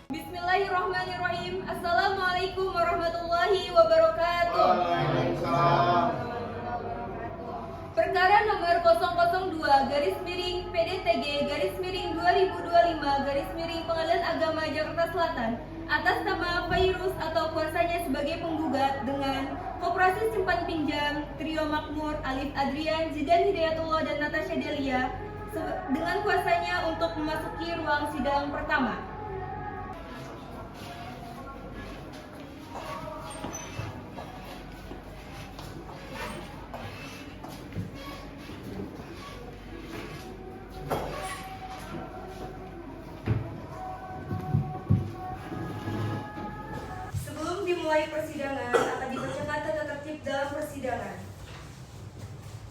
Bismillahirrahmanirrahim. Assalamualaikum warahmatullahi wabarakatuh. Perkara nomor 002/PDTG/2025 Pengadilan Agama Jakarta Selatan atas nama Fairuz atau kuasanya sebagai penggugat dengan Koperasi Simpan Pinjam Trio Makmur Alif Adrian, Zidan Hidayatullah dan Natasha Delia dengan kuasanya untuk memasuki ruang sidang pertama. Dimulai persidangan akan dibacakan tata tertib dalam persidangan.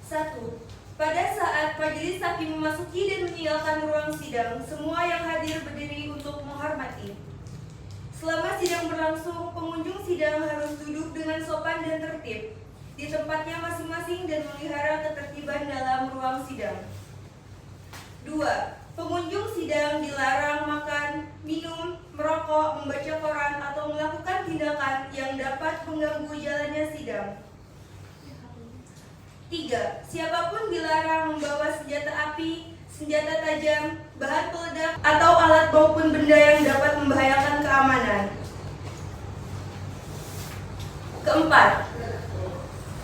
1. Pada saat majelis hakim memasuki dan meninggalkan ruang sidang, semua yang hadir berdiri untuk menghormati. Selama sidang berlangsung, pengunjung sidang harus duduk dengan sopan dan tertib di tempatnya masing-masing dan memelihara ketertiban dalam ruang sidang. 2. Pengunjung sidang dilarang makan, minum, merokok, membaca koran, atau melakukan tindakan yang dapat mengganggu jalannya sidang. 3. Siapapun dilarang membawa senjata api, senjata tajam, bahan peledak, atau alat maupun benda yang dapat membahayakan keamanan. 4.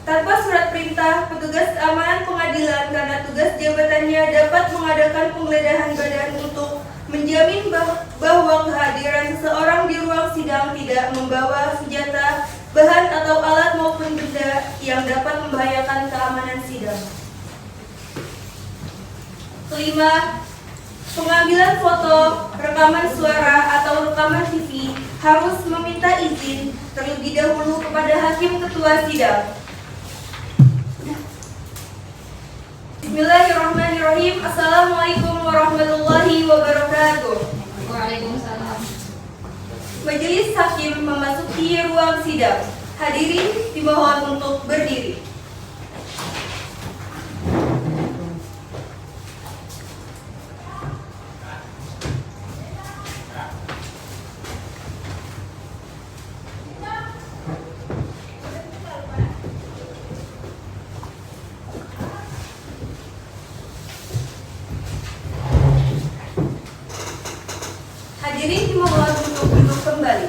Tanpa surat perintah, petugas keamanan pengadilan karena tugas jabatannya dapat mengadakan penggeledahan badan untuk menjamin bahwa kehadiran seseorang di ruang sidang tidak membawa senjata, bahan atau alat maupun benda yang dapat membahayakan keamanan sidang. 5. Pengambilan foto, rekaman suara, atau rekaman TV harus meminta izin terlebih dahulu kepada hakim ketua sidang. Bismillahirrahmanirrahim. Assalamualaikum warahmatullahi wabarakatuh. Waalaikumsalam. Majelis hakim memasuki ruang sidang. Hadirin dimohon untuk berdiri. Hadirin dimohon untuk duduk kembali.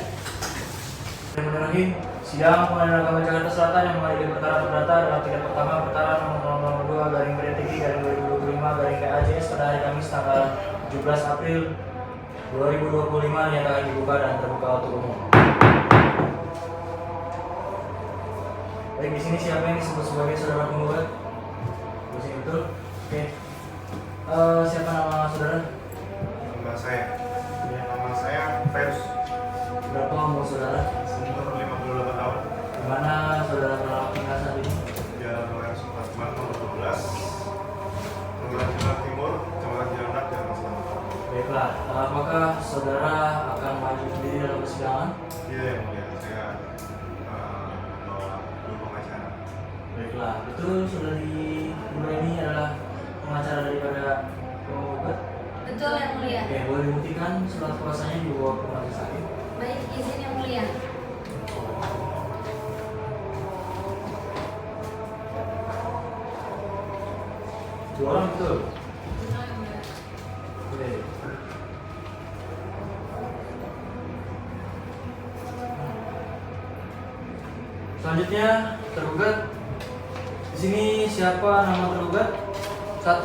Sidang Pengadilan Agama Jakarta Selatan yang mengadili perkara perdata dalam tingkat pertama perkara nomor 2/PDTG/2025/KAJS pada hari Kamis tanggal 17 April 2025 dinyatakan dibuka dan terbuka untuk umum. Baik, di sini siapa yang disebut sebagai saudara penggugat? Di sini betul? Oke. Siapa nama saudara? Nama saya Fairuz. Berapa umur saudara? Umur 58 tahun. Di mana saudara telah tinggal saat ini? Jalan Raya Supratman nomor 12, Kelurahan Timur, Kecamatan Cilandak, Jakarta Selatan. Baiklah, apakah saudara akan maju sendiri dalam persidangan? Iya yang mulia, saya bawa dua pengacara. Baiklah, itu saudari Ibu ini adalah pengacara daripada penggugat. Betul yang mulia. Oke, boleh dibuktikan surat kuasanya dibawa ke majelis hakim. Baik, izin yang mulia. Dua orang betul? Oke. Selanjutnya tergugat. Di sini siapa nama tergugat? 1.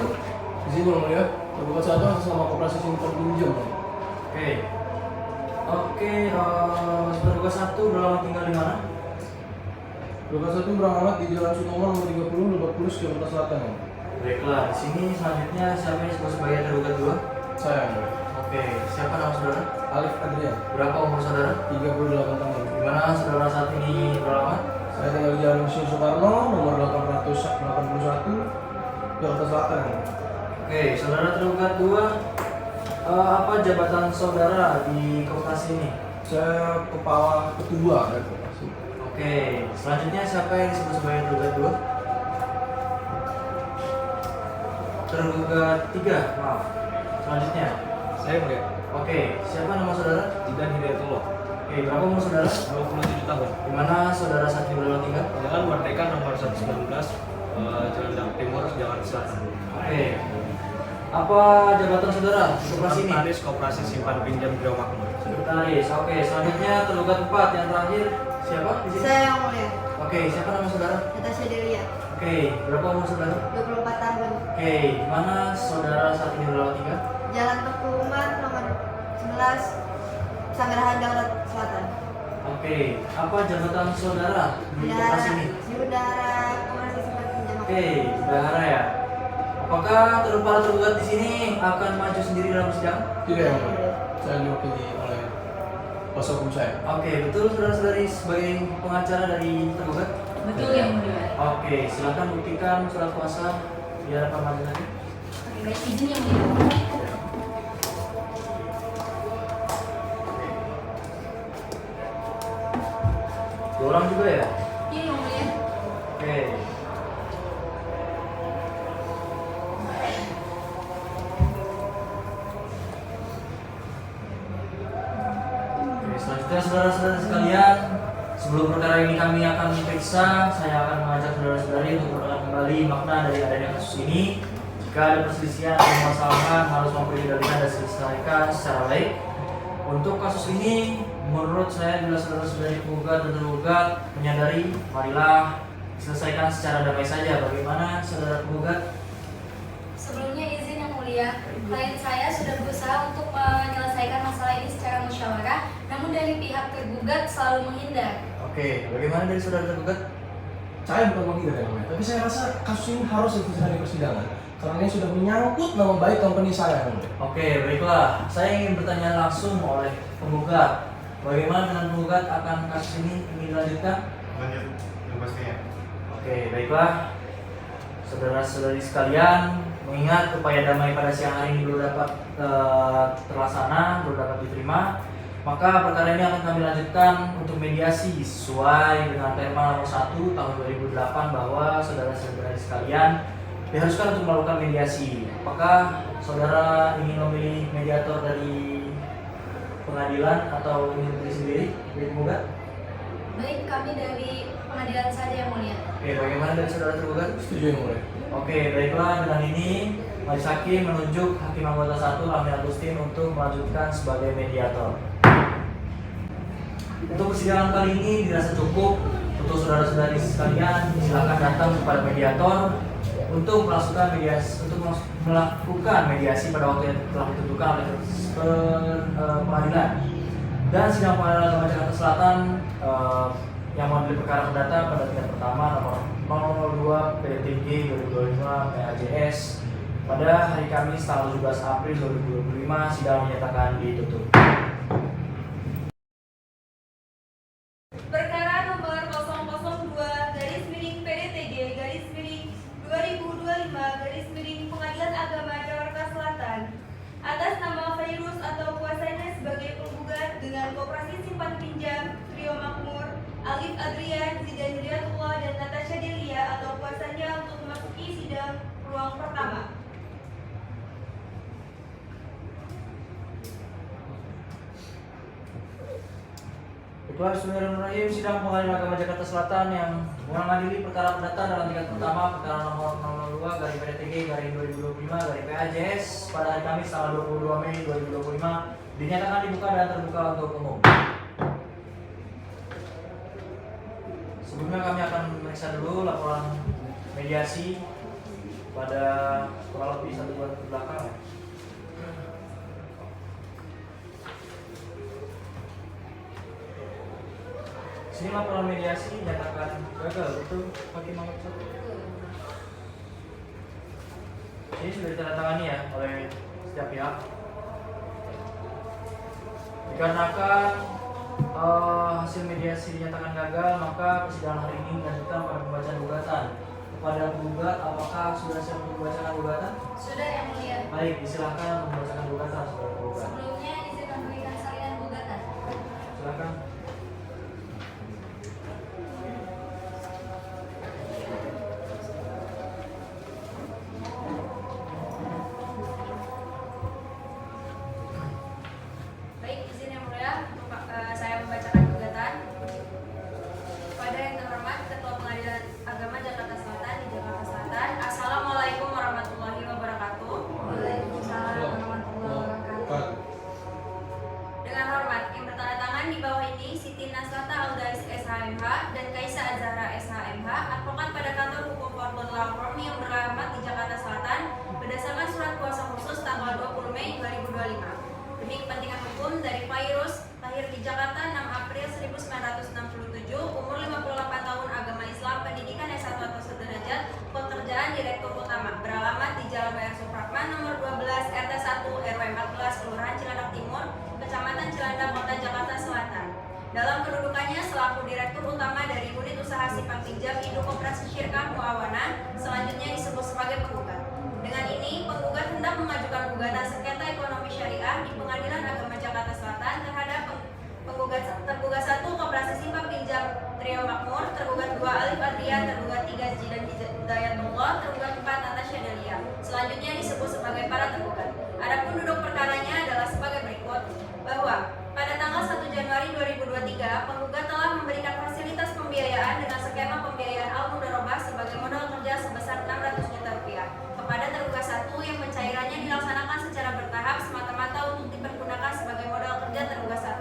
Izin yang mulia. Tergugat 1 atas nama koperasi simpan pinjam. Oke. Oke, tergugat 1 udah lama tinggal di mana? Tergugat 1 beralamat di Jalan Sutomo nomor 30 Lebak Bulus, Jakarta Selatan. Ya. Baiklah, di sini selanjutnya siapa yang disebut sebagai tergugat 2? Saya yang mulia. Oke, siapa nama saudara? Alif Adrian, Berapa umur saudara? 38 tahun. Di mana saudara saat ini beralamat? Saya tinggal di Jalan Mesin Soekarno nomor 881 Jakarta Selatan. Oke, saudara tergugat 2, apa jabatan saudara di koperasi ini? Saya kepala ketua dari koperasi. Oke, selanjutnya siapa yang disebut sebagai tergugat 2? Tergugat 3, maaf. Selanjutnya. Saya mulia. Oke, siapa nama saudara? Jidan Hidayatullah. Oke, berapa umur saudara? 27 tahun. Di mana saudara saat ini berada tinggal? Jalan Merdeka nomor 119, Jalan Damp Timur, Jakarta Selatan. Oke. Apa jabatan saudara di koperasi ini? Sekretaris Koperasi Simpan Pinjam Biro Makmur. Sekretaris. Oke, selanjutnya tergugat 4 yang terakhir. Siapa di sini? Saya yang mulia, Oke, siapa nama saudara? Natasha Delia, Oke, berapa umur saudara? 24 tahun, Oke, di mana saudara saat ini berada tinggal? Jalan Teguh Umar nomor 11, Sanggrahan Jakarta Selatan. Oke, apa jabatan saudara di koperasi ini? Bendahara Koperasi Simpan Pinjam. Oke, bendahara ya. Apakah para tergugat di sini akan maju sendiri dalam sidang? Tidak yang mulia. Saya diwakili oleh kuasa hukum saya. Oke, betul saudara-saudari sebagai pengacara dari tergugat? Betul yang mulia. Oke, silakan buktikan surat kuasa di hadapan majelis hakim. Oke, baik, izin yang mulia. Dua orang juga ya? Iya yang mulia. Oke. Oke, selanjutnya saudara-saudara sekalian, sebelum perkara ini kami akan periksa, saya akan mengajak saudara-saudari untuk mengenal kembali makna dari adanya kasus ini. Jika ada perselisihan atau permasalahan harus mempunyai dalilnya dan diselesaikan secara baik. Untuk kasus ini, menurut saya bila saudara-saudari penggugat dan tergugat menyadari, marilah selesaikan secara damai saja. Bagaimana saudara penggugat? Sebelumnya izin yang mulia, klien saya sudah berusaha untuk menyelesaikan masalah ini secara musyawarah, namun dari pihak tergugat selalu menghindar. Oke, bagaimana dari saudara tergugat? Saya bukan menghindar yang mulia, tapi saya rasa kasus ini harus diselesaikan di persidangan karena ini sudah menyangkut nama baik company saya yang mulia. Oke, baiklah. Saya ingin bertanya langsung oleh penggugat. Bagaimana dengan penggugat akan kasus ini ingin dilanjutkan? Lanjut yang pastinya. Oke, baiklah. Saudara-saudari sekalian, mengingat upaya damai pada siang hari ini belum dapat terlaksana, belum dapat diterima, maka perkara ini akan kami lanjutkan untuk mediasi sesuai dengan Perma nomor 1 tahun 2008 bahwa saudara-saudari sekalian diharuskan untuk melakukan mediasi. Apakah saudara ingin memilih mediator dari pengadilan atau ingin berdiri sendiri dari penggugat? Baik, kami dari pengadilan saja yang mulia. Oke, bagaimana dari saudara tergugat? Setuju yang mulia. Oke, baiklah, dengan ini majelis hakim menunjuk Hakim Anggota 1 Lamia Agustin untuk melanjutkan sebagai mediator. Untuk persidangan kali ini dirasa cukup. Untuk saudara-saudari sekalian, silakan datang kepada mediator untuk melakukan mediasi pada waktu yang telah ditentukan oleh pengadilan. Dan sidang pengadilan agama Jakarta Selatan yang mengadili perkara perdata pada tingkat pertama nomor 02 PDTG 2025 PAJS pada hari Kamis tanggal 17 April 2025 sidang menyatakan ditutup. Perkara nomor 002 PDTG 2025 Pengadilan Agama Jakarta Selatan atas nama Virus atau kuasanya sebagai penggugat dengan Koperasi Simpan Pinjam Trio Makmur, Alif Adrian, Jidan Hidayatullah, dan Natasha Delia atau kuasanya untuk memasuki sidang ruang pertama. Itulah Bismillahirrahmanirrahim, sidang pengadilan agama Jakarta Selatan yang mengadili perkara perdata dalam tingkat pertama perkara nomor 02 garing PDTG garing 2025 garing PAJS pada hari Kamis tanggal 22 Mei 2025 dinyatakan dibuka dan terbuka untuk umum. Sebelumnya kami akan memeriksa dulu laporan mediasi pada kurang lebih 1 bulan kebelakang ya. Sini laporan mediasi nyatakan gagal, itu Hakim nomor 1. Ini sudah ditandatangani ya oleh setiap pihak. Dikarenakan hasil mediasi dinyatakan gagal, maka persidangan hari ini dilanjutkan pada pembacaan gugatan. Kepada penggugat, apakah sudah siap untuk membacakan gugatan? Sudah Yang Mulia. Baik, disilakan membacakan gugatan saudara penggugat. Sebelumnya izin memberikan salinan gugatan. Silakan. Baik, izin Yang Mulia untuk saya membacakan gugatan. Kepada yang terhormat Ketua Pengadilan Agama Jakarta Selatan di Jakarta Selatan. Assalamualaikum warahmatullahi wabarakatuh. Waalaikumsalam warahmatullahi wabarakatuh. Dengan hormat yang bertanda tangan di bawah ini Siti Nasrata Aldais SHMH dan Kaisa Azhara SHMH, advokat pada kantor hukum Fortune Law Firm yang beralamat di Jakarta Selatan berdasarkan surat kuasa khusus tanggal 20 Mei 2025. Demi kepentingan hukum dari Fairuz, lahir di Jakarta 6 April 1967, umur 58 tahun, agama Islam, pendidikan S1 atau sederajat, pekerjaan Direktur Utama, beralamat di Jalan Bayar Supratman nomor 12 RT 1 RW 14 Kelurahan Cilandak Timur, Kecamatan Cilandak, Kota Jakarta Selatan. Dalam kedudukannya selaku Direktur Utama dari Unit Usaha Simpan Pinjam Induk Koperasi Syirkah Muawana, selanjutnya disebut sebagai penggugat. Dengan ini, penggugat hendak mengajukan gugatan sengketa ekonomi syariah di Pengadilan Agama Jakarta Selatan terhadap tergugat 1 Koperasi Simpan Pinjam Trio Makmur, tergugat 2 Alif Adrian, tergugat 3 Zidan Hidayatullah, tergugat 4 Natasha Delia. Selanjutnya disebut sebagai para tergugat. Adapun duduk perkaranya adalah sebagai berikut, bahwa pada tanggal 1 Januari 2023, penggugat telah memberikan fasilitas pembiayaan dengan skema pembiayaan al-mudharabah sebagai modal kerja sebesar 600 juta rupiah kepada tergugat 1 yang pencairannya dilaksanakan secara bertahap semata-mata untuk dipergunakan sebagai modal kerja tergugat 1.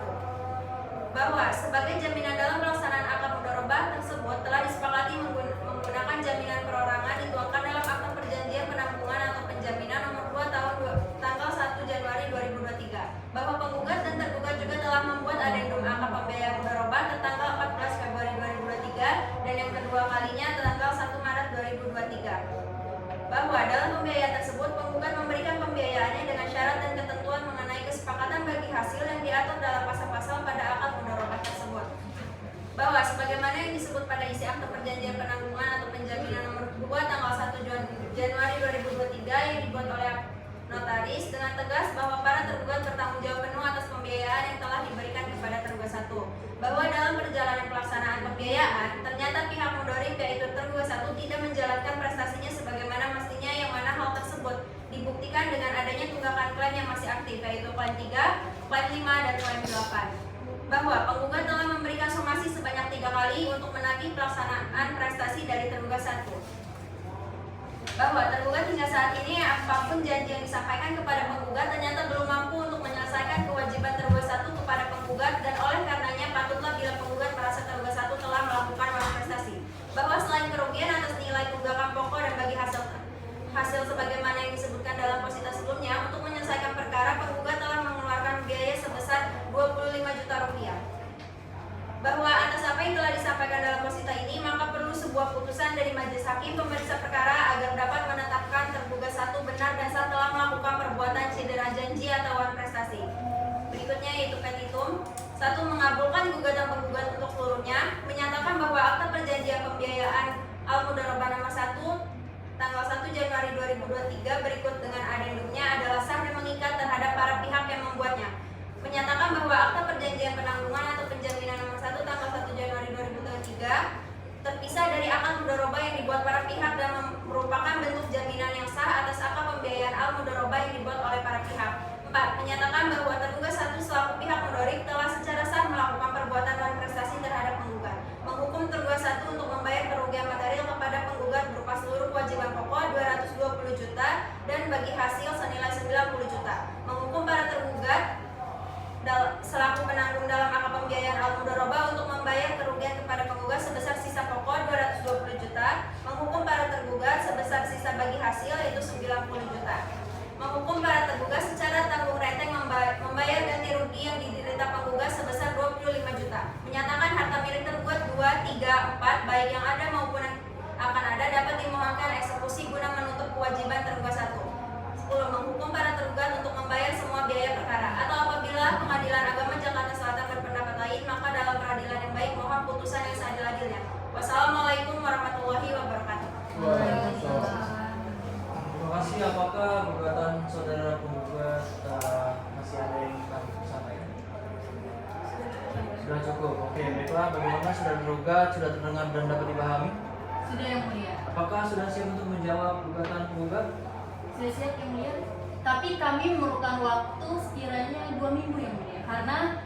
Bahwa sebagai jaminan dalam pelaksanaan akad mudharabah tersebut telah disepakati menggunakan jaminan perorangan dituangkan dalam akta perjanjian penanggungan atau penjaminan nomor 2 tanggal 1 Januari 2023, bahwa penggugat dan tergugat juga telah membuat adendum akad pembiayaan mudharabah tertanggal 14 Februari 2023 dan yang kedua kalinya tanggal 1 Maret 2023. Bahwa dalam pembiayaan tersebut penggugat memberikan pembiayaannya dengan syarat dan ketentuan mengenai kesepakatan bagi hasil yang diatur dalam pasal-pasal pada akad mudharabah tersebut. Bahwa sebagaimana yang disebut pada isi akta perjanjian penanggungan atau penjaminan nomor 2 tanggal 1 Januari 2023 yang dibuat oleh notaris dengan tegas bahwa para tergugat bertanggung jawab penuh atas pembiayaan yang telah diberikan kepada tergugat 1. Bahwa dalam perjalanan pelaksanaan pembiayaan ternyata pihak mudharib yaitu tergugat 1 tidak menjalankan prestasinya sebagaimana mestinya, yang mana hal tersebut dibuktikan dengan adanya tunggakan klaim yang masih aktif yaitu klaim 3, klaim 5 dan klaim 8. Bahwa penggugat telah memberikan somasi sebanyak 3 kali untuk menagih pelaksanaan prestasi dari tergugat 1. Bahwa tergugat hingga saat ini apapun janji yang disampaikan kepada penggugat ternyata belum mampu untuk menyelesaikan kewajiban tergugat 1 kepada penggugat, dan oleh karenanya patutlah bila penggugat merasa tergugat 1 telah melakukan prestasi. Bahwa selain kerugian atas nilai tunggakan pokok dan bagi hasil sebagaimana yang disebutkan dalam posita sebelumnya, untuk menyelesaikan perkara penggugat telah mengeluarkan biaya sebesar 25 juta rupiah. Bahwa atas apa yang telah disampaikan dalam posita ini, maka perlu sebuah putusan dari majelis hakim pemeriksa perkara agar dapat menetapkan tergugat 1 benar dan sah telah melakukan perbuatan cedera janji atau wan prestasi. Berikutnya yaitu petitum 1. Mengabulkan gugatan penggugat untuk seluruhnya, menyatakan bahwa akta perjanjian pembiayaan al-mudharabah nomor 1 tanggal 1 Januari 2023 berikut dengan adendumnya adalah sah dan mengikat terhadap para pihak yang membuatnya. Menyatakan bahwa akta perjanjian penanggungan atau penjaminan nomor 1 tanggal 1 Januari 2023 terpisah dari akad mudharabah yang dibuat para pihak dan merupakan bentuk jaminan yang sah atas akad pembiayaan al-mudharabah yang dibuat oleh para pihak. 4. Menyatakan bahwa tergugat 1 selaku pihak mudharib telah secara sah melakukan perbuatan dan prestasi terhadap penggugat, menghukum tergugat 1 untuk membayar kerugian material kepada penggugat berupa seluruh kewajiban pokok 220 juta dan bagi hasil senilai 90 juta, menghukum para tergugat selaku penanggung dalam akad pembiayaan al-mudharabah untuk membayar kerugian kepada penggugat sebesar sisa pokok 220 juta, menghukum para tergugat sebesar sisa bagi hasil Wassalamualaikum warahmatullahi wabarakatuh. Terima kasih. Apakah gugatan saudara penggugat masih ada yang ingin disampaikan? Sudah cukup. Oke, baiklah. Bagaimana saudara tergugat sudah terdengar dan dapat dipahami? Sudah yang mulia. Apakah sudah siap untuk menjawab gugatan penggugat? Sudah siap yang mulia. Tapi kami memerlukan waktu sekiranya 2 minggu yang mulia. Karena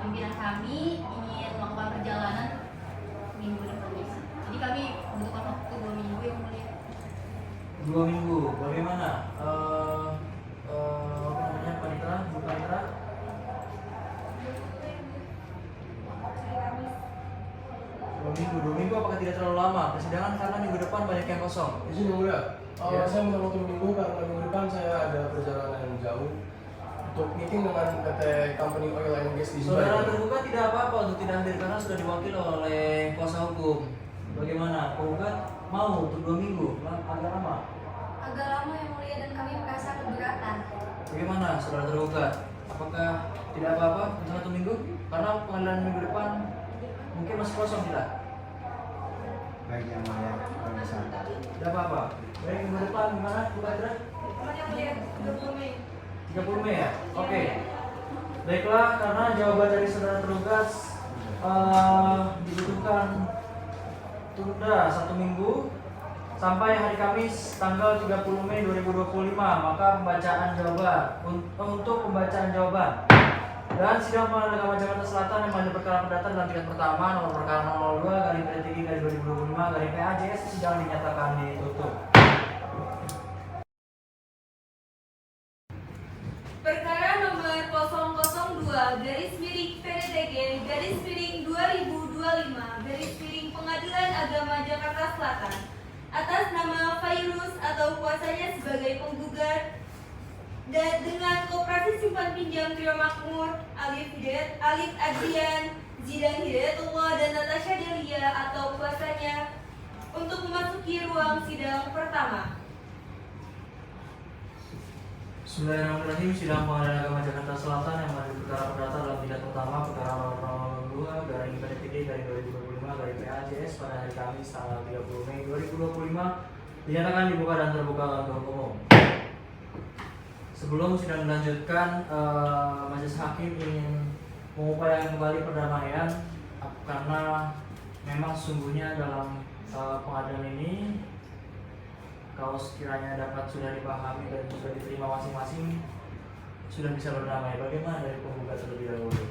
pimpinan kami ingin melakukan perjalanan minggu depan. Jadi kami membutuhkan waktu 2 minggu yang mulia. 2 minggu. Bagaimana? Apa namanya? Panitera? Bu Panitera? 2 minggu apakah tidak terlalu lama? Persidangan karena minggu depan banyak yang kosong. Izin yang mulia. Ya. Saya minta waktu minggu karena minggu depan saya ada perjalanan yang jauh untuk meeting dengan PT Company Oil and Gas di Saudara Surabaya. tergugat tidak apa-apa untuk tidak hadir karena sudah diwakili oleh kuasa hukum. Bagaimana? Penggugat mau untuk 2 minggu? Agak lama. Agak lama yang mulia dan kami merasa keberatan. Bagaimana saudara tergugat? Apakah tidak apa-apa untuk 1 minggu? Karena pengadilan minggu depan mungkin masih kosong tidak? Baik yang mulia, kalau misalnya. Tidak apa-apa. Baik, minggu depan gimana? Bu Badra? Teman yang mulia, 20 Mei. 30 Mei ya? Oke. Baiklah, karena jawaban dari saudara tergugat dibutuhkan tunda 1 minggu sampai hari Kamis tanggal 30 Mei 2025. Maka pembacaan jawaban untuk pembacaan jawaban dan sidang pengadilan agama Jakarta Selatan yang mengambil perkara perdata dalam tingkat pertama nomor perkara 02/3/2025/PAJS sidang dinyatakan ditutup. Perkara nomor 000-PDTG/2025 Pengadilan Agama Jakarta Selatan atas nama Fairuz atau kuasanya sebagai penggugat dan dengan koperasi simpan pinjam Trio Makmur, Alif Adrian, Zidan Hidayatullah dan Natasha Delia atau kuasanya untuk memasuki ruang sidang pertama. Bismillahirrahmanirrahim. Sidang Pengadilan Agama Jakarta Selatan yang mengambil perkara perdata dalam tingkat pertama perkara nomor 02/PDTG/2025/PAJS pada hari Kamis tanggal 30 Mei 2025 dinyatakan dibuka dan terbuka untuk umum. Sebelum sidang dilanjutkan, majelis hakim ingin mengupayakan kembali perdamaian karena memang sesungguhnya dalam pengadilan ini kalau sekiranya dapat sudah dipahami dan sudah diterima masing-masing sudah bisa berdamai. Bagaimana dari penggugat terlebih dahulu?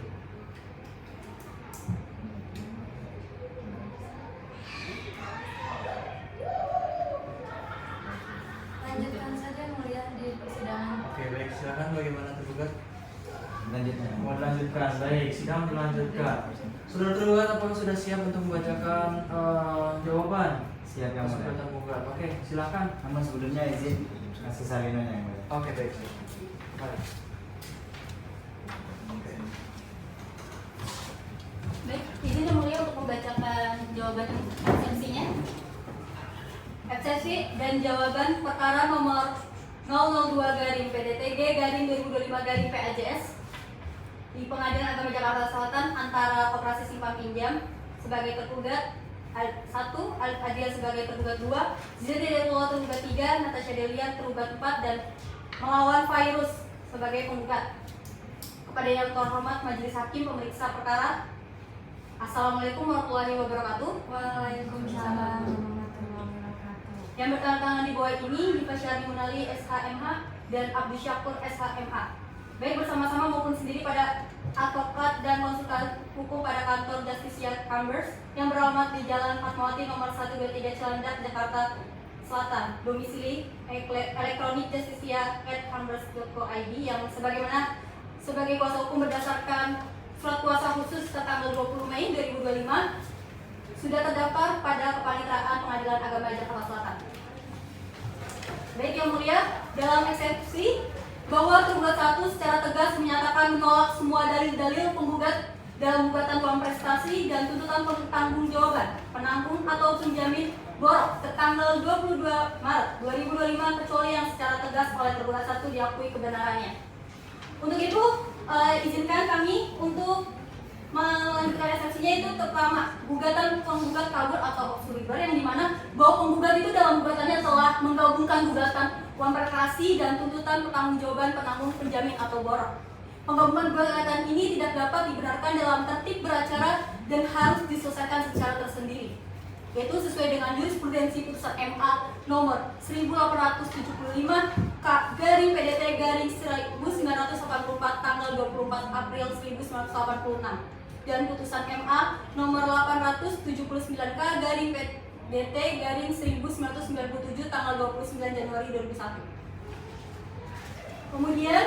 Lanjutkan saja yang mulia di persidangan. Oke, baik, silakan. Bagaimana tergugat? Lanjutnya. Mau dilanjutkan? Baik, sidang dilanjutkan. Saudara tergugat, apakah sudah siap untuk membacakan jawaban? Siap yang mulia. Saudara tergugat. Oke, silakan. Namun sebelumnya izin kasih salinonya yang mulia. Oke, baik. Baik. Baik, izin yang mulia untuk membacakan jawaban eksepsinya. Eksepsi dan jawaban perkara nomor 002/PDTG/2025/PAJS di Pengadilan Agama Jakarta Selatan antara Koperasi Simpan Pinjam sebagai tergugat 1, Alif Adrian sebagai tergugat 2, Zidan Hidayatullah tergugat 3, Natasha Delia tergugat 4 dan melawan Fairuz sebagai penggugat. Kepada yang terhormat Majelis Hakim pemeriksa perkara, Assalamualaikum warahmatullahi wabarakatuh. Waalaikumsalam warahmatullahi wabarakatuh. Yang bertanda di bawah ini Diva Syarni Munali SHMH dan Abdul Syakur SHMH. Baik bersama-sama maupun sendiri pada advokat dan konsultan hukum pada kantor Justisia Chambers yang beralamat di Jalan Fatmawati nomor 123 Cilandak, Jakarta Selatan. Domisili elektronik justisia@chambers.co.id yang sebagaimana sebagai kuasa hukum berdasarkan surat kuasa khusus tanggal 20 Mei 2025 sudah terdaftar pada Kepanitraan Pengadilan Agama Jakarta Selatan. Baik yang mulia, dalam eksepsi bahwa tergugat 1 secara tegas menyatakan menolak semua dalil-dalil penggugat dalam gugatan uang prestasi dan tuntutan pertanggungjawaban penanggung atau penjamin borok tertanggal 22 Maret 2025 kecuali yang secara tegas oleh tergugat 1 diakui kebenarannya. Untuk itu, izinkan kami untuk melanjutkan eksepsinya itu pertama, gugatan penggugat kabur atau obstruer yang dimana bahwa penggugat itu dalam gugatannya telah menggabungkan gugatan uang perkasi dan tuntutan pertanggungjawaban penanggung penjamin atau borok. Penggabungan gugatan ini tidak dapat dibenarkan dalam tertib beracara dan harus diselesaikan secara tersendiri, yaitu sesuai dengan jurisprudensi putusan MA nomor 1875 K/PDT/1984 tanggal 24 April 1986 dan putusan MA nomor 879 K/PDT/1997 tanggal 29 Januari 2001. Kemudian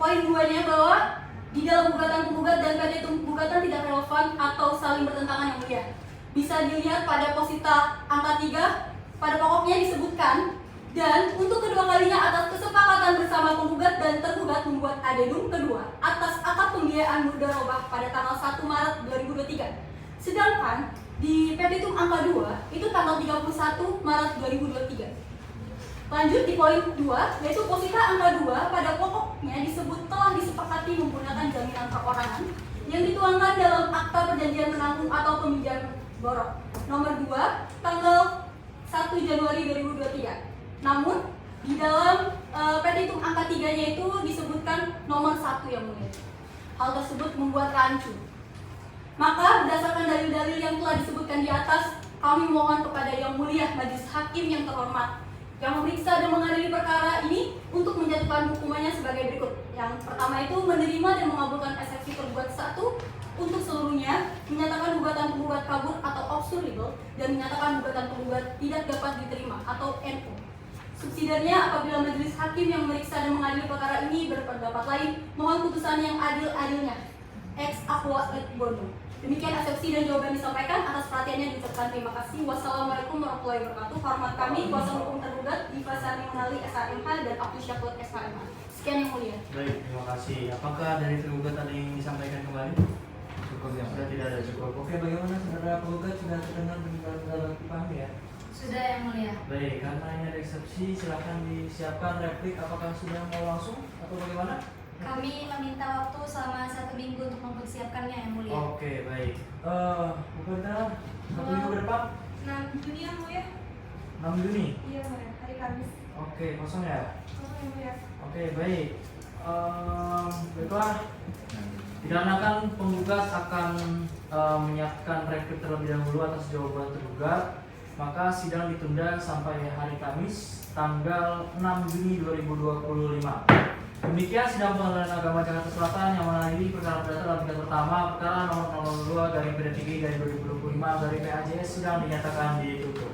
poin 2-nya bahwa di dalam gugatan penggugat dan petitum gugatan tidak relevan atau saling bertentangan yang mulia. Bisa dilihat pada posita angka 3, pada pokoknya disebutkan dan untuk kedua kalinya atas kesepakatan bersama penggugat dan tergugat membuat adendum kedua atas akad pembiayaan mudharabah pada tanggal 1 Maret 2023. Sedangkan di petitum angka 2 itu tanggal 31 Maret 2023. Lanjut di poin 2, yaitu posita angka 2 pada pokoknya disebut telah disepakati menggunakan jaminan perorangan yang dituangkan dalam akta perjanjian menanggung atau peminjam borok nomor 2 tanggal 1 Januari 2023. Namun di dalam petitum angka 3-nya itu disebutkan nomor 1 yang mulia. Hal tersebut membuat rancu. Maka berdasarkan dalil-dalil yang telah disebutkan di atas, kami mohon kepada Yang Mulia Majelis Hakim yang terhormat yang memeriksa dan mengadili perkara ini untuk menjatuhkan hukumannya sebagai berikut. Yang pertama itu menerima dan mengabulkan eksepsi tergugat 1 untuk seluruhnya, menyatakan gugatan penggugat kabur atau obstruer dan menyatakan gugatan penggugat tidak dapat diterima atau NO. Subsidiarnya, apabila majelis hakim yang memeriksa dan mengadili perkara ini berpendapat lain, mohon putusan yang adil-adilnya. Ex aqua et bono. Demikian eksepsi dan jawaban disampaikan. Atas perhatiannya diucapkan terima kasih. Wassalamualaikum warahmatullahi wabarakatuh. Hormat kami, kuasa hukum tergugat Diva Sari Munali SHMH dan Abdul Syakur SHMH. Sekian yang mulia. Baik, terima kasih. Apakah dari tergugat ada yang disampaikan kembali? Cukup ya, sudah tidak ada cukup. Oke, bagaimana saudara penggugat sudah terdengar dan dipahami ya? Sudah yang mulia. Baik, karena ini ada eksepsi, silakan disiapkan replik. Apakah sudah mau langsung atau bagaimana? Kami meminta waktu selama 1 minggu untuk mempersiapkannya yang mulia. Oke, baik. Bukan 1 minggu ke depan? 6 Juni ya, mulia? 6 Juni? Iya, mulia. Hari Kamis. Oke, kosong ya? Kosong ya, mulia. Oke, baik. Baiklah. Dikarenakan penggugat akan menyiapkan replik terlebih dahulu atas jawaban tergugat, maka sidang ditunda sampai hari Kamis, tanggal 6 Juni 2025. Demikian sidang Pengadilan Agama Jakarta Selatan yang mengadili perkara perdata dalam tingkat pertama perkara nomor 02/PDT/2025 PAJS sidang dinyatakan ditutup.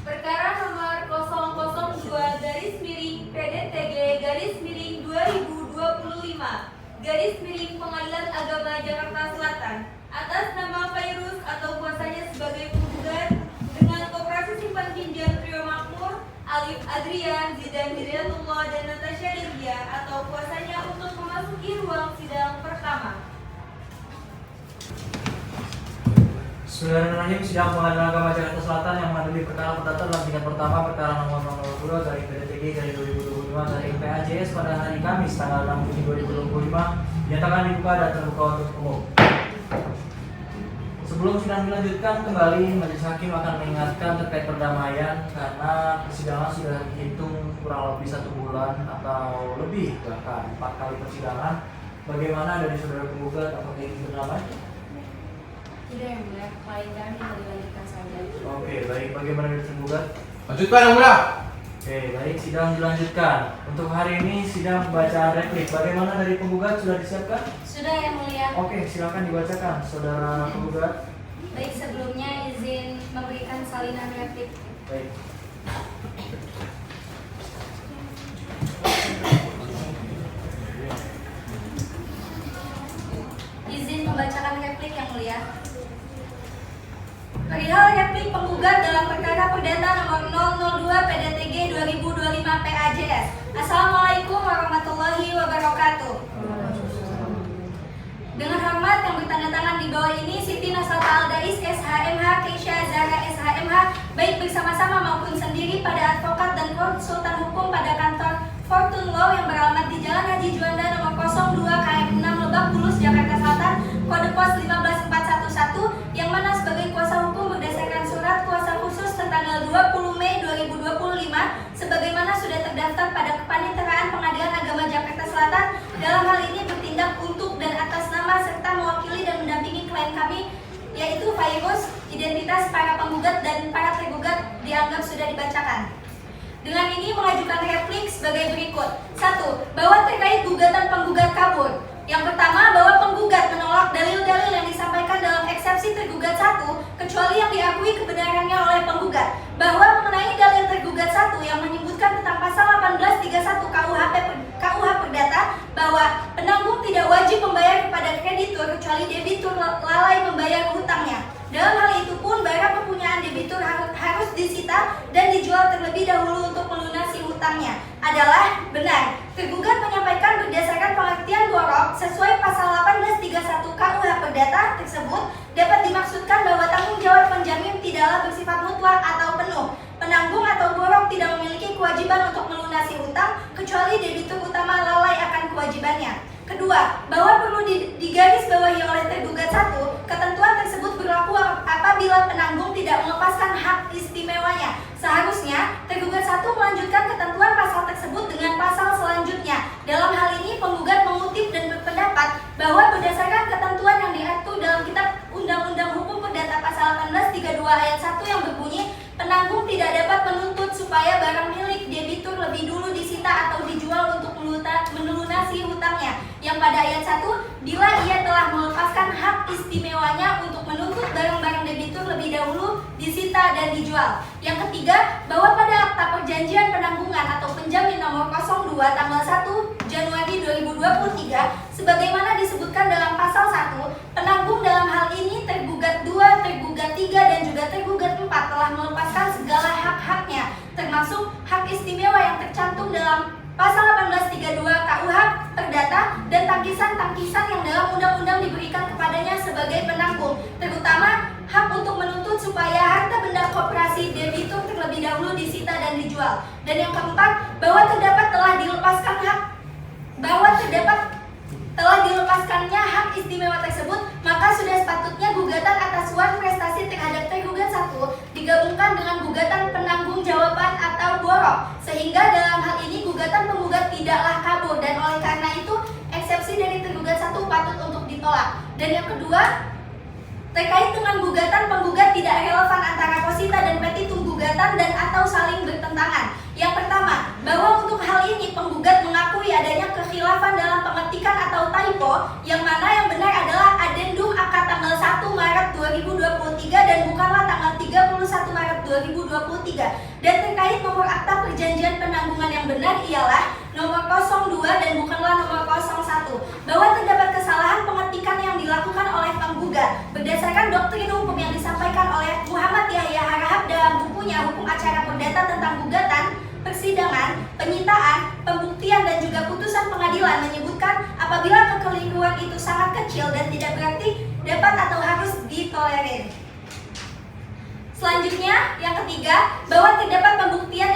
Perkara nomor 002/PDTG/2025 Pengadilan Agama Jakarta Selatan atas nama Fairuz atau kuasanya sebagai penggugat dengan Koperasi Simpan Pinjam Trio Makmur, Alif Adrian, Zidan Hidayatullah dan Natasha Dirya atau kuasanya untuk memasuki ruang sidang pertama. Bismillahirrahmanirrahim. Sidang Pengadilan Agama Jakarta Selatan yang mengadili perkara perdata dalam tingkat pertama perkara nomor 02/PDTG/2025 PAJS pada hari Kamis tanggal 6 Juni 2025 dinyatakan dibuka dan terbuka untuk umum. Sebelum sidang dilanjutkan, kembali majelis hakim akan mengingatkan terkait perdamaian karena persidangan sudah dihitung kurang lebih 1 bulan atau lebih, bahkan 4 kali persidangan. Bagaimana dari saudara penggugat, apakah ingin berdamai? Tidak yang mulia, paling kami dilanjutkan saja. Oke, baik. Bagaimana dari penggugat? Lanjutkan yang mulia. Oke, baik. Sidang dilanjutkan. Untuk hari ini sidang bacaan replik. Bagaimana dari penggugat, sudah disiapkan? Sudah yang mulia. Oke, silakan dibacakan, saudara penggugat. Baik, sebelumnya izin memberikan salinan replik. Baik. Izin membacakan replik yang mulia. Perihal replik penggugat dalam perkara perdata nomor 002/PDTG/2025 PAJS. Assalamualaikum warahmatullahi wabarakatuh. Dengan hormat yang bertanda tangan di bawah ini, Siti Nasrata Al-Dais SHMH, Keisha Zara SHMH, baik bersama-sama maupun sendiri pada advokat dan konsultan hukum pada kantor Fortune Law yang beralamat di Jalan Haji Juanda nomor Pos 15411 yang mana sebagai kuasa hukum berdasarkan surat kuasa khusus tanggal 20 Mei 2025 sebagaimana sudah terdaftar pada Kepaniteraan Pengadilan Agama Jakarta Selatan, dalam hal ini bertindak untuk dan atas nama serta mewakili dan mendampingi klien kami yaitu Virus, identitas para penggugat dan para tergugat dianggap sudah dibacakan. Dengan ini mengajukan replik sebagai berikut. 1. Bahwa terkait gugatan penggugat kabur. Yang pertama, bahwa penggugat menolak dalil-dalil yang disampaikan dalam eksepsi tergugat 1 kecuali yang diakui kebenarannya oleh penggugat. Bahwa mengenai dalil tergugat 1 yang menyebutkan tentang pasal 1831 KUH Perdata bahwa penanggung tidak wajib membayar kepada kreditur kecuali debitur lalai membayar hutangnya. Dalam hal itu pun barang kepunyaan debitur harus disita dan dijual terlebih dahulu untuk melunasi hutangnya adalah benar. Tergugat menyampaikan berdasarkan pengertian borok sesuai pasal 1831 KUH Perdata tersebut dapat dimaksudkan bahwa tanggung jawab penjamin tidaklah bersifat mutlak atau penuh. Penanggung atau borok tidak memiliki kewajiban untuk melunasi hutang kecuali debitur utama lalai akan kewajibannya. Kedua, bahwa perlu digarisbawahi oleh tergugat 1, ketentuan tersebut berlaku apabila penanggung tidak melepaskan hak istimewanya. Seharusnya, tergugat 1 melanjutkan ketentuan pasal tersebut dengan pasal selanjutnya. Dalam hal ini, penggugat mengutip dan berpendapat bahwa berdasarkan ketentuan yang diatur dalam Kitab Undang-Undang Hukum Perdata pasal 1832 ayat 1 yang berbunyi, penanggung tidak dapat menuntut supaya barang milik debitur lebih dulu disita atau dijual untuk melunasi hutangnya. Yang pada ayat 1, bila ia telah melepaskan hak istimewanya untuk menuntut barang-barang debitur lebih dahulu disita dan dijual. Yang ketiga, bahwa pada akta perjanjian penanggungan atau penjamin nomor 02 tanggal 1 Januari 2023 sebagaimana disebutkan dalam pasal 1, penanggung dalam hal ini tergugat 2, tergugat 3 dan juga tergugat 4 telah melepaskan segala hak-haknya termasuk hak istimewa yang tercantum dalam pasal 1832 KUH Perdata dan tangkisan-tangkisan yang dalam undang-undang diberikan kepadanya sebagai penanggung, terutama hak untuk menuntut supaya harta benda koperasi debitur terlebih dahulu disita dan dijual. Dan yang keempat, bahwa terdapat telah dilepaskannya hak istimewa tersebut, maka sudah sepatutnya gugatan atas suatu prestasi terhadap tergugat 1 digabungkan dengan gugatan penanggung jawaban atau borok, sehingga dalam hal ini gugatan penggugat tidaklah kabur dan oleh karena itu eksepsi dari tergugat 1 patut untuk ditolak. Dan yang kedua, terkait dengan gugatan penggugat tidak relevan antara posita dan petitum gugatan dan atau saling bertentangan. Yang pertama, bahwa untuk hal ini penggugat mengakui adanya kekhilafan dalam pengetikan atau typo yang mana yang benar adalah adendum akad tanggal 1 Maret 2023 dan bukanlah tanggal 31 Maret 2023. Dan terkait nomor akta perjanjian penanggungan yang benar ialah nomor 02 dan bukanlah nomor 01. Bahwa terdapat kesalahan pengetikan yang dilakukan oleh penggugat berdasarkan doktrin hukum yang disampaikan oleh Muhammad Yahya Harahap dalam bukunya Hukum Acara Perdata tentang Gugatan, Persidangan, Penyitaan, Pembuktian dan juga Putusan Pengadilan menyebutkan apabila kekeliruan itu sangat kecil dan tidak berarti dapat atau harus ditolerir. Selanjutnya, yang ketiga, bahwa terdapat pembuktian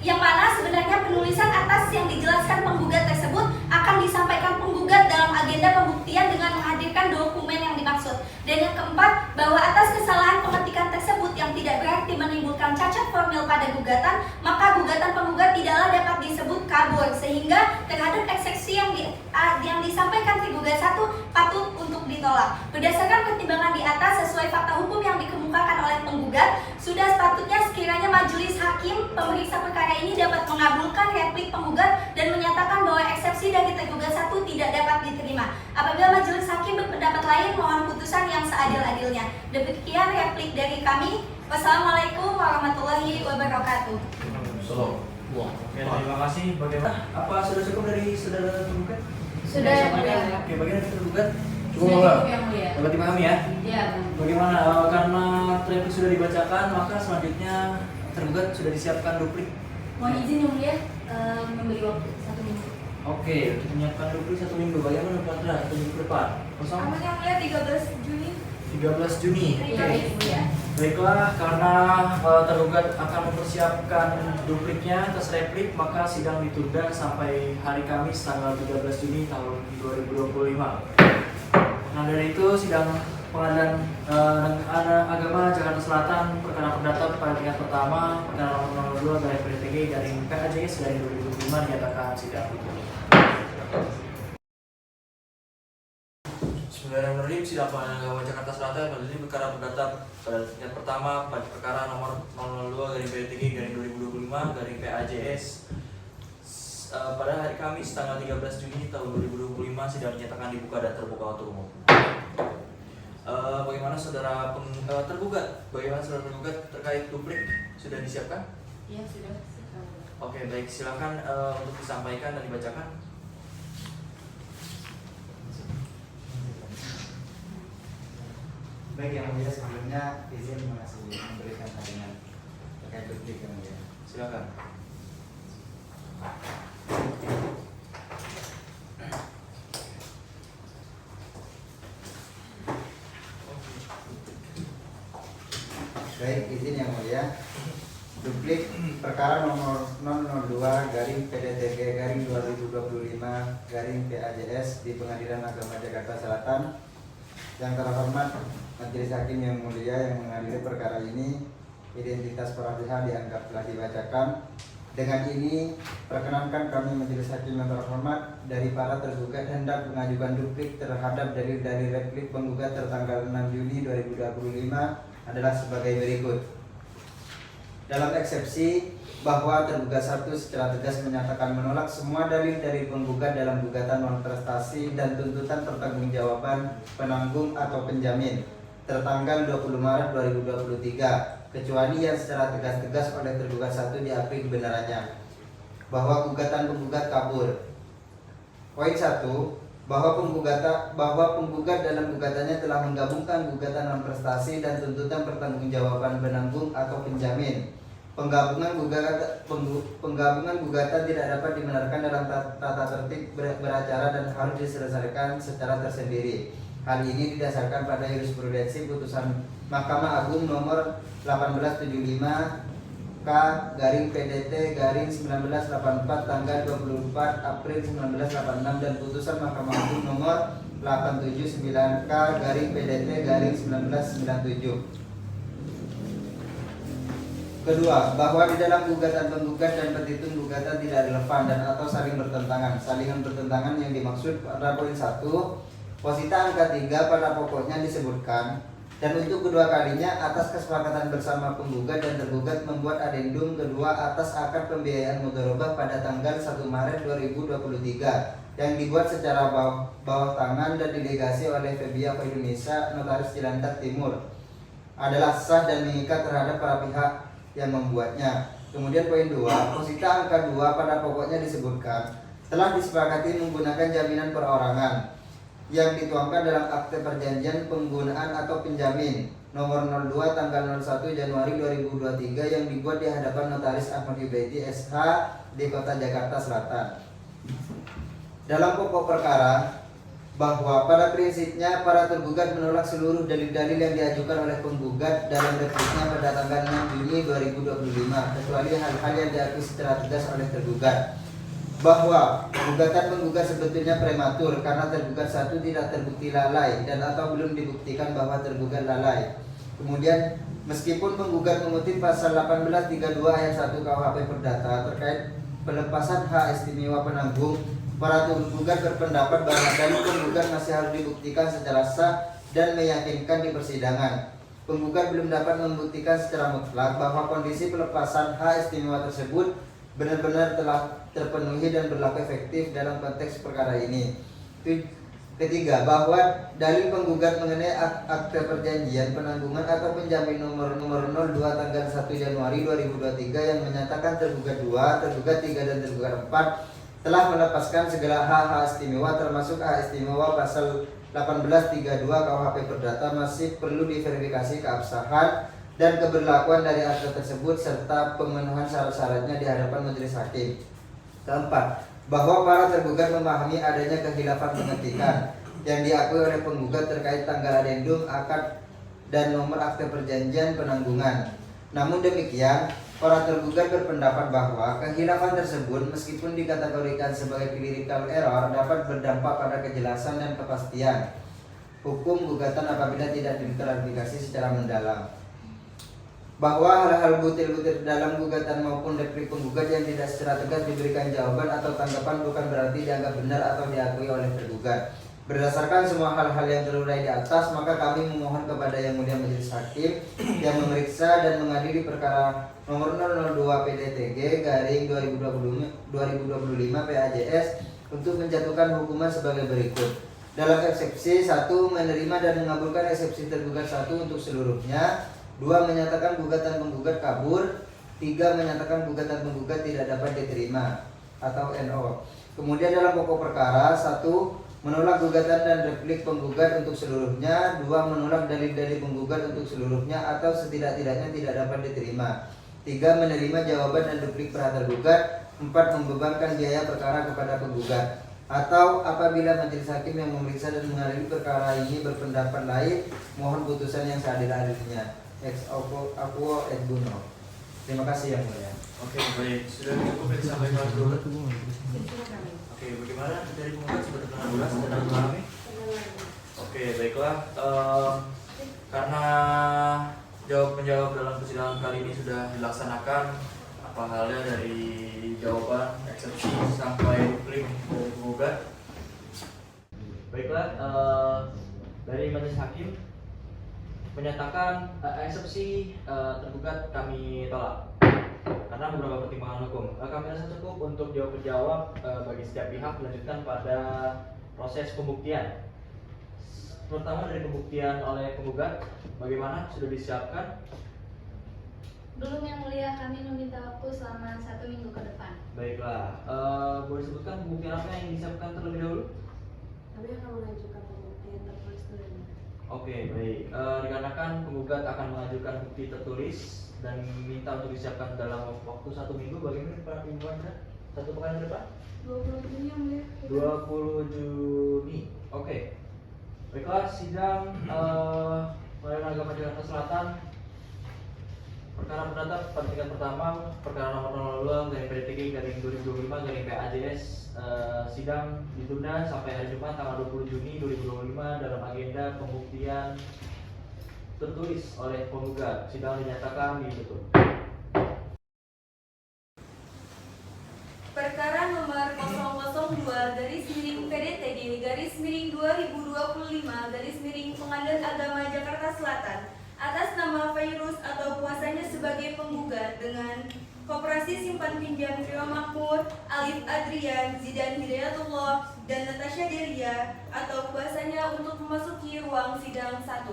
yang mana sebenarnya penulisan atas yang dijelaskan penggugat tersebut akan disampaikan penggugat dalam agenda pembuktian dengan menghadirkan dokumen yang dimaksud. Dan yang keempat, bahwa atas kesalahan pengetikan tersebut yang tidak berarti menimbulkan cacat formil pada gugatan, maka gugatan penggugat tidaklah dapat disebut kabur, sehingga terhadap eksepsi yang disampaikan tergugat 1 patut untuk ditolak. Berdasarkan pertimbangan di atas sesuai fakta hukum yang dikemukakan oleh penggugat, sudah sepatutnya sekiranya majelis hakim pemeriksa perkara ini dapat mengabulkan replik penggugat dan menyatakan bahwa eksepsi dari tergugat 1 tidak dapat diterima. Apabila majelis hakim berpendapat lain, mohon putusan yang seadil-adilnya. Demikian replik dari kami. Wassalamualaikum warahmatullahi wabarakatuh. Oke, terima kasih. Bagaimana? Apa sudah cukup dari saudara tergugat? Sudah, ya. Oke, bagaimana tergugat? Cukup enggak? Dapat dipahami ya? Iya. Bagaimana? Karena replik sudah dibacakan, maka selanjutnya tergugat sudah disiapkan duplik. Mohon izin yang mulia memberi waktu 1 minggu. Oke, untuk menyiapkan duplik 1 minggu. Bagaimana Pak Tra? 1 minggu ke depan? Kosong? Aman yang mulia 13 Juni. 13 Juni. Iya, Oke. ya. Baiklah, karena tergugat akan mempersiapkan dupliknya atas replik, maka sidang ditunda sampai hari Kamis tanggal 13 Juni tahun 2025. Nah dari itu sidang pengadilan agama Jakarta Selatan perkara perdata pada tingkat pertama perkara nomor 02 garing PDTG garing PAJS garing 2025 dinyatakan sidang tutup. Bismillahirrahmanirrahim. Sidang pengadilan agama Jakarta Selatan pada ini perkara perdata pada tingkat pertama pada perkara nomor 02 garing PDTG garing 2025 garing PAJS pada hari Kamis tanggal 13 Juni tahun 2025 sidang dinyatakan dibuka dan terbuka untuk umum. Bagaimana saudara tergugat? Bagaimana saudara tergugat terkait duplik sudah disiapkan? Iya, sudah. Oke, baik, silakan untuk disampaikan dan dibacakan. Baik yang mulia, sebelumnya izin memberikan kalimat terkait duplik yang mulia. Silakan. Baik, izin yang mulia. Duplik perkara nomor 002 garing PDTG garing 2025 garing PAJS di Pengadilan Agama Jakarta Selatan. Yang terhormat Majelis Hakim yang mulia yang mengadili perkara ini, identitas para pihak dianggap telah dibacakan. Dengan ini perkenankan kami Majelis Hakim yang terhormat dari para tergugat hendak mengajukan duplik terhadap dalil-dalil replik penggugat tertanggal 6 Juni 2025 adalah sebagai berikut. Dalam eksepsi bahwa tergugat 1 secara tegas menyatakan menolak semua dalil dari penggugat dalam gugatan non prestasi dan tuntutan pertanggungjawaban penanggung atau penjamin tertanggal 20 Maret 2023, kecuali yang secara tegas-tegas oleh tergugat 1 diakui kebenarannya bahwa gugatan penggugat kabur. Poin 1, bahwa penggugat dalam gugatannya telah menggabungkan gugatan non prestasi dan tuntutan pertanggungjawaban penanggung atau penjamin. Penggabungan gugatan tidak dapat dibenarkan dalam tata tertib beracara dan harus diselesaikan secara tersendiri. Hal ini didasarkan pada jurisprudensi putusan Mahkamah Agung nomor 1875 K garing PDT garing 1984 tanggal 24 April 1986 dan putusan Mahkamah Agung nomor 879 K garing PDT garing 1997. Kedua, bahwa di dalam gugatan penggugat dan petitum gugatan tidak relevan dan atau saling bertentangan. Salingan bertentangan yang dimaksud pada poin 1, posita angka 3 pada pokoknya disebutkan, dan untuk kedua kalinya atas kesepakatan bersama penggugat dan tergugat membuat adendum kedua atas akad pembiayaan mudharabah pada tanggal 1 Maret 2023 yang dibuat secara bawah tangan dan delegasi oleh Febia Indonesia Notaris Cilandak Timur adalah sah dan mengikat terhadap para pihak yang membuatnya. Kemudian poin 2, posita angka 2 pada pokoknya disebutkan telah disepakati menggunakan jaminan perorangan yang dituangkan dalam akte perjanjian penggunaan atau penjamin nomor 02 tanggal 01 Januari 2023 yang dibuat di hadapan Notaris Ahmad Yubaidi SH di Kota Jakarta Selatan. Dalam pokok perkara bahwa pada prinsipnya para tergugat menolak seluruh dalil-dalil yang diajukan oleh penggugat dalam repliknya pada tanggal 6 Juni 2025 kecuali hal-hal yang diakui secara tegas oleh tergugat, bahwa gugatan penggugat sebetulnya prematur karena tergugat 1 tidak terbukti lalai dan atau belum dibuktikan bahwa tergugat lalai. Kemudian meskipun penggugat mengutip pasal 1832 ayat 1 KUHP Perdata terkait pelepasan hak istimewa penanggung, para tergugat berpendapat bahwa dalil penggugat masih harus dibuktikan secara sah dan meyakinkan di persidangan. Penggugat belum dapat membuktikan secara mutlak bahwa kondisi pelepasan hak istimewa tersebut benar-benar telah terpenuhi dan berlaku efektif dalam konteks perkara ini. Ketiga, bahwa dalil penggugat mengenai akte perjanjian penanggungan atau penjamin nomor 02 tanggal 1 Januari 2023 yang menyatakan tergugat 2, tergugat 3 dan tergugat 4 telah melepaskan segala hak istimewa termasuk hak istimewa pasal 1832 KUHP Perdata masih perlu diverifikasi keabsahan dan keberlakuan dari akte tersebut serta pemenuhan syarat-syaratnya di hadapan majelis hakim. Keempat, bahwa para tergugat memahami adanya kehilafan pengetikan yang diakui oleh penggugat terkait tanggal adendum, akad dan nomor akte perjanjian penanggungan. Namun demikian, para tergugat berpendapat bahwa kehilafan tersebut meskipun dikategorikan sebagai clerical error dapat berdampak pada kejelasan dan kepastian hukum gugatan apabila tidak diklarifikasi secara mendalam. Bahwa hal-hal butir-butir dalam gugatan maupun replik penggugat yang tidak secara tegas diberikan jawaban atau tanggapan bukan berarti dianggap benar atau diakui oleh tergugat. Berdasarkan semua hal-hal yang terurai di atas, maka kami memohon kepada Yang Mulia Majelis Hakim yang memeriksa dan mengadili perkara nomor 002 PDTG garing 2025 PAJS untuk menjatuhkan hukuman sebagai berikut. Dalam eksepsi 1, menerima dan mengabulkan eksepsi tergugat 1 untuk seluruhnya. 2, menyatakan gugatan penggugat kabur. 3, menyatakan gugatan penggugat tidak dapat diterima atau NO. Kemudian dalam pokok perkara 1, menolak gugatan dan replik penggugat untuk seluruhnya. 2, menolak dalil-dalil penggugat untuk seluruhnya atau setidak-tidaknya tidak dapat diterima. 3, menerima jawaban dan replik para tergugat. 4, membebankan biaya perkara kepada penggugat. Atau apabila majelis hakim yang memeriksa dan mengadili perkara ini berpendapat lain, mohon putusan yang seadil-adilnya. Ex aquo et bono. Terima kasih Yang Mulia. Oke, baik. Sudah cukup disampaikan dulu. Oke, bagaimana dari penggugat sudah terkena tugas dan mengalami? Oke, baiklah. Karena jawab-menjawab dalam persidangan kali ini sudah dilaksanakan, apa halnya dari jawaban, eksepsi sampai replik dari penggugat? Baiklah, dari majelis hakim menyatakan eksepsi tergugat kami tolak karena beberapa pertimbangan hukum. Kami rasa cukup untuk jawab-menjawab bagi setiap pihak melanjutkan pada proses pembuktian. Pertama dari pembuktian oleh penggugat, bagaimana sudah disiapkan? Belum Yang Mulia, kami meminta waktu selama 1 minggu ke depan. Baiklah, boleh sebutkan pembuktian apa yang disiapkan terlebih dahulu? Kami akan mengajukan pembuktian tertulis dulu. Oke, baik. Dikarenakan penggugat akan mengajukan bukti tertulis dan minta untuk disiapkan dalam waktu 1 minggu, bagaimana Pak Ibu Anda? 1 pekan ke depan? 20 Juni Yang Mulia. 20 Juni. Oke. Baiklah, sidang Pengadilan Agama Jakarta Selatan. Perkara perdata pada tingkat pertama, perkara nomor 02 garing PDTG garing 2025 garing PAJS, sidang ditunda sampai hari Jumat tanggal 20 Juni 2025 dalam agenda pembuktian tertulis oleh penggugat. Sidang dinyatakan ditutup. Perkara nomor 002 garis miring PDTG garis miring 2025 garis miring Pengadilan Agama Jakarta Selatan atas nama Fairuz atau kuasanya sebagai penggugat dengan Koperasi Simpan Pinjam Prima Makmur, Alif Adrian, Zidan Hidayatullah, dan Natasha Delia atau kuasanya untuk memasuki ruang sidang 1.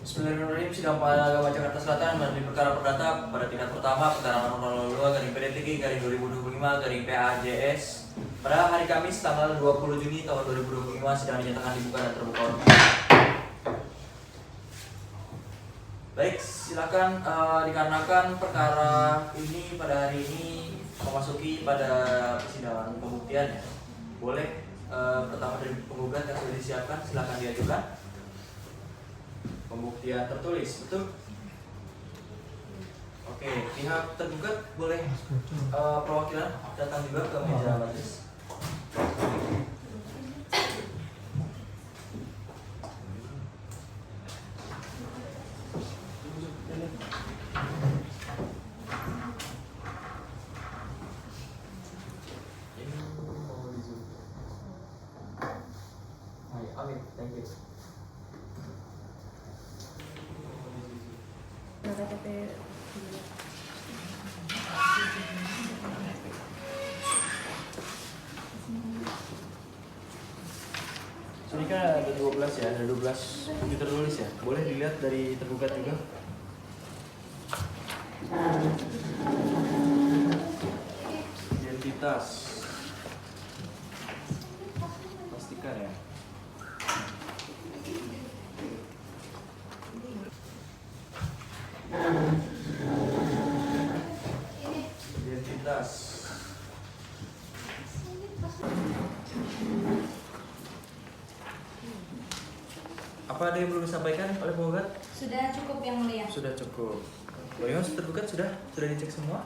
Bismillahirrahmanirrahim. Sidang Pengadilan Agama Jakarta Selatan mengadili perkara perdata pada tingkat pertama, perkara nomor 02 garing PDTG garing 2025 garing PAJS. Pada hari Kamis tanggal 20 Juni tahun 2025 sidang dinyatakan dibuka dan terbuka. Baik, silakan. Dikarenakan perkara ini pada hari ini memasuki pada persidangan pembuktiannya, boleh pertama dari penggugat yang sudah disiapkan silakan diajukan. Pembuktian tertulis, betul? Oke, pihak tergugat boleh perwakilan datang juga ke meja majelis. Amin, thank you. Ini kan ada 12 ya, ada 12 bukti tertulis ya. Boleh dilihat dari tergugat juga. Identitas. Pastikan ya. Identitas. Apa ada yang perlu disampaikan oleh penggugat? Sudah cukup Yang Mulia. Sudah cukup. Bagaimana tergugat sudah dicek semua?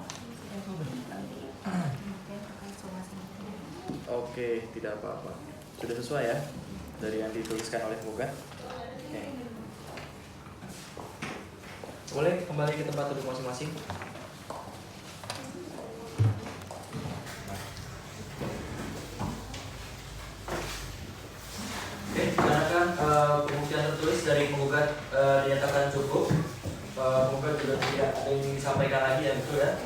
Oke, tidak apa-apa. Sudah sesuai ya dari yang dituliskan oleh penggugat? Oke. Boleh kembali ke tempat duduk masing-masing. Oke, dikarenakan pembuktian tertulis dari penggugat dinyatakan cukup, penggugat juga tidak ada yang disampaikan lagi ya, betul ya?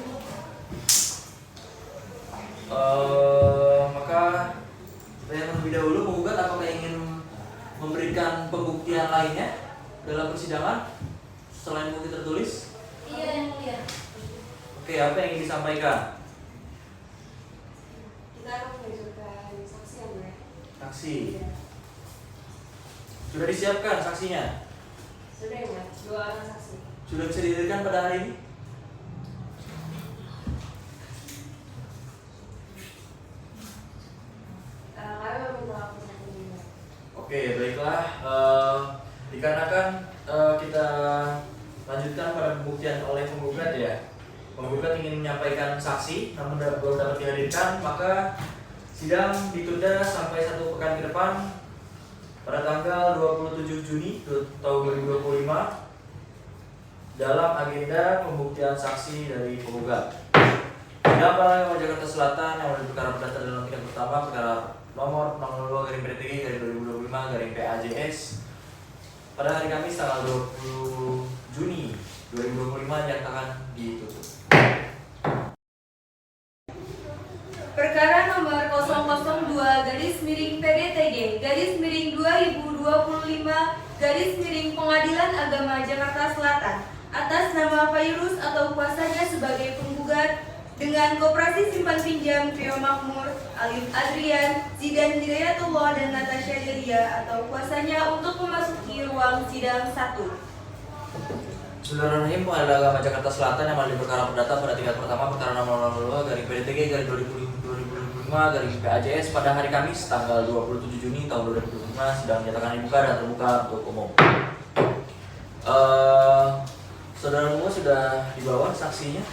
Maka saya terlebih dahulu penggugat apakah ingin memberikan pembuktian lainnya dalam persidangan selain bukti tertulis? Iya, yang mulia. Oke, apa yang ingin disampaikan? Kita akan mengajukan saksi yang mulia. Saksi. Sudah disiapkan saksinya? Sudah ya, Mas. 2 orang saksi. Sudah bisa dihadirkan pada hari ini? Kami meminta waktu 1 minggu. Oke, baiklah. Dikarenakan kita lanjutkan pada pembuktian oleh penggugat ya. Penggugat ingin menyampaikan saksi, namun belum dapat dihadirkan, maka sidang ditunda sampai 1 pekan ke depan pada tanggal 27 Juni tahun 2025 dalam agenda pembuktian saksi dari penggugat. Sidang pada Jakarta Selatan yang oleh perkara perdata dalam tingkat pertama perkara nomor 02/PTG/2025/PAJS pada hari Kamis tanggal 20 Juni 2025 dinyatakan ditutup. Perkara nomor 002-PDTG/2025/Pengadilan Agama Jakarta Selatan atas nama Fairuz atau kuasanya sebagai penggugat dengan koperasi simpan pinjam Trio Makmur, Alif Adrian, Zidan Hidayatullah dan Natasha Delia atau kuasanya untuk memasuki ruang sidang 1. Bismillahirrahmanirrahim. Pengadilan Agama Jakarta Selatan yang mengadili perkara perdata pada tingkat pertama perkara nomor 02-PDTG/2025/PAJS pada hari Kamis tanggal 27 Juni tahun 2025 sidang dinyatakan dibuka dan terbuka untuk umum. Saudara semua sudah dibawa saksinya?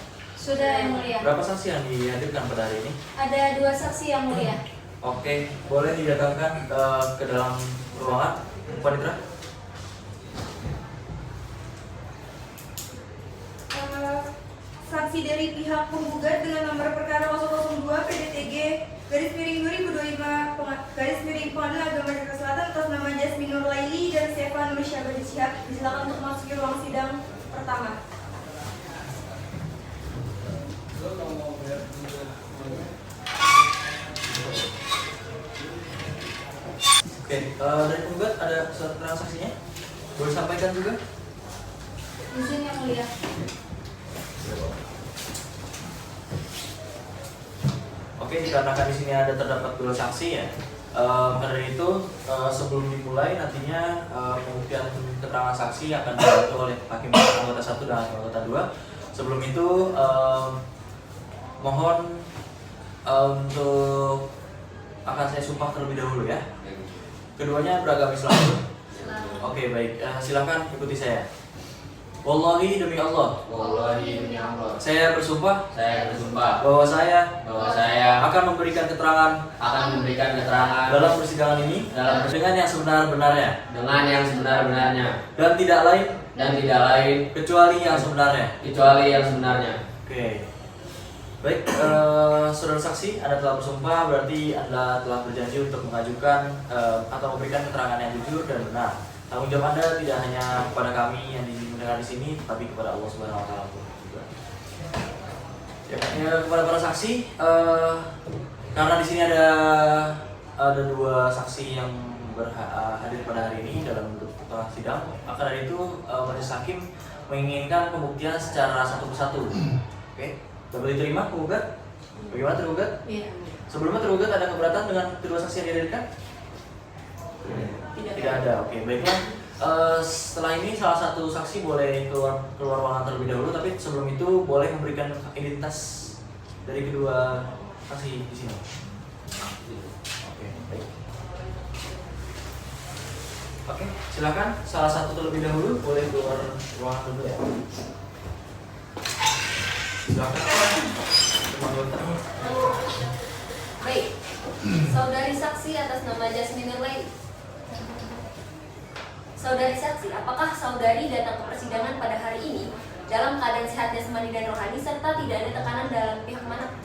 Sudah, yang mulia. Berapa saksi yang dihadirkan pada hari ini? Ada 2 saksi, yang mulia. Oke, boleh didatangkan ke dalam ruangan, Panitra? Saksi dari pihak penggugat dengan nomor perkara 002-PDTG/2025/Pengadilan Agama Jakarta Selatan atas nama Jasmin Nur Laili dan Stefan Nur Syabadi Syihab disilakan untuk memasuki ruang sidang pertama. Oke, dari penggugat ada surat transaksinya? Boleh sampaikan juga? Izin, yang mulia. Oke, dikarenakan di sini ada terdapat 2 saksi ya. Karena itu sebelum dimulai nantinya pembuktian keterangan saksi akan dibantu oleh hakim anggota 1 dan hakim anggota 2. Sebelum itu mohon untuk akan saya sumpah terlebih dahulu ya. Keduanya beragama Islam. Oke, baik. Silakan ikuti saya. Wallahi demi Allah. Wallahi demi Allah. Saya bersumpah bahwa saya akan memberikan keterangan dalam persidangan ini dengan yang sebenar-benarnya dan tidak lain kecuali yang sebenarnya. Oke. Baik, saudara saksi, Anda telah bersumpah berarti Anda telah berjanji untuk mengajukan atau memberikan keterangan yang jujur dan benar. Tanggung jawab Anda tidak hanya kepada kami yang didengar di sini, tapi kepada Allah Subhanahu Wa Taala juga. Ya, kepada para saksi, karena di sini ada 2 saksi yang hadir pada hari ini dalam bentuk sidang, maka dari itu majelis hakim menginginkan pembuktian secara satu persatu. Oke, dapat diterima penggugat? Bagaimana tergugat? Iya. Sebelumnya tergugat ada keberatan dengan kedua saksi yang dihadirkan? Tidak ada. Oke, baiklah. Setelah ini salah satu saksi boleh keluar ruangan terlebih dahulu, tapi sebelum itu boleh memberikan identitas dari kedua saksi di sini. Oke, baik. Oke, silakan salah satu terlebih dahulu boleh keluar ruangan dulu ya. Silakan. Baik. Saudari saksi atas nama Jasmine Nurlaini. Saudari saksi, apakah saudari datang ke persidangan pada hari ini dalam keadaan sehat jasmani dan rohani serta tidak ada tekanan dalam pihak mana?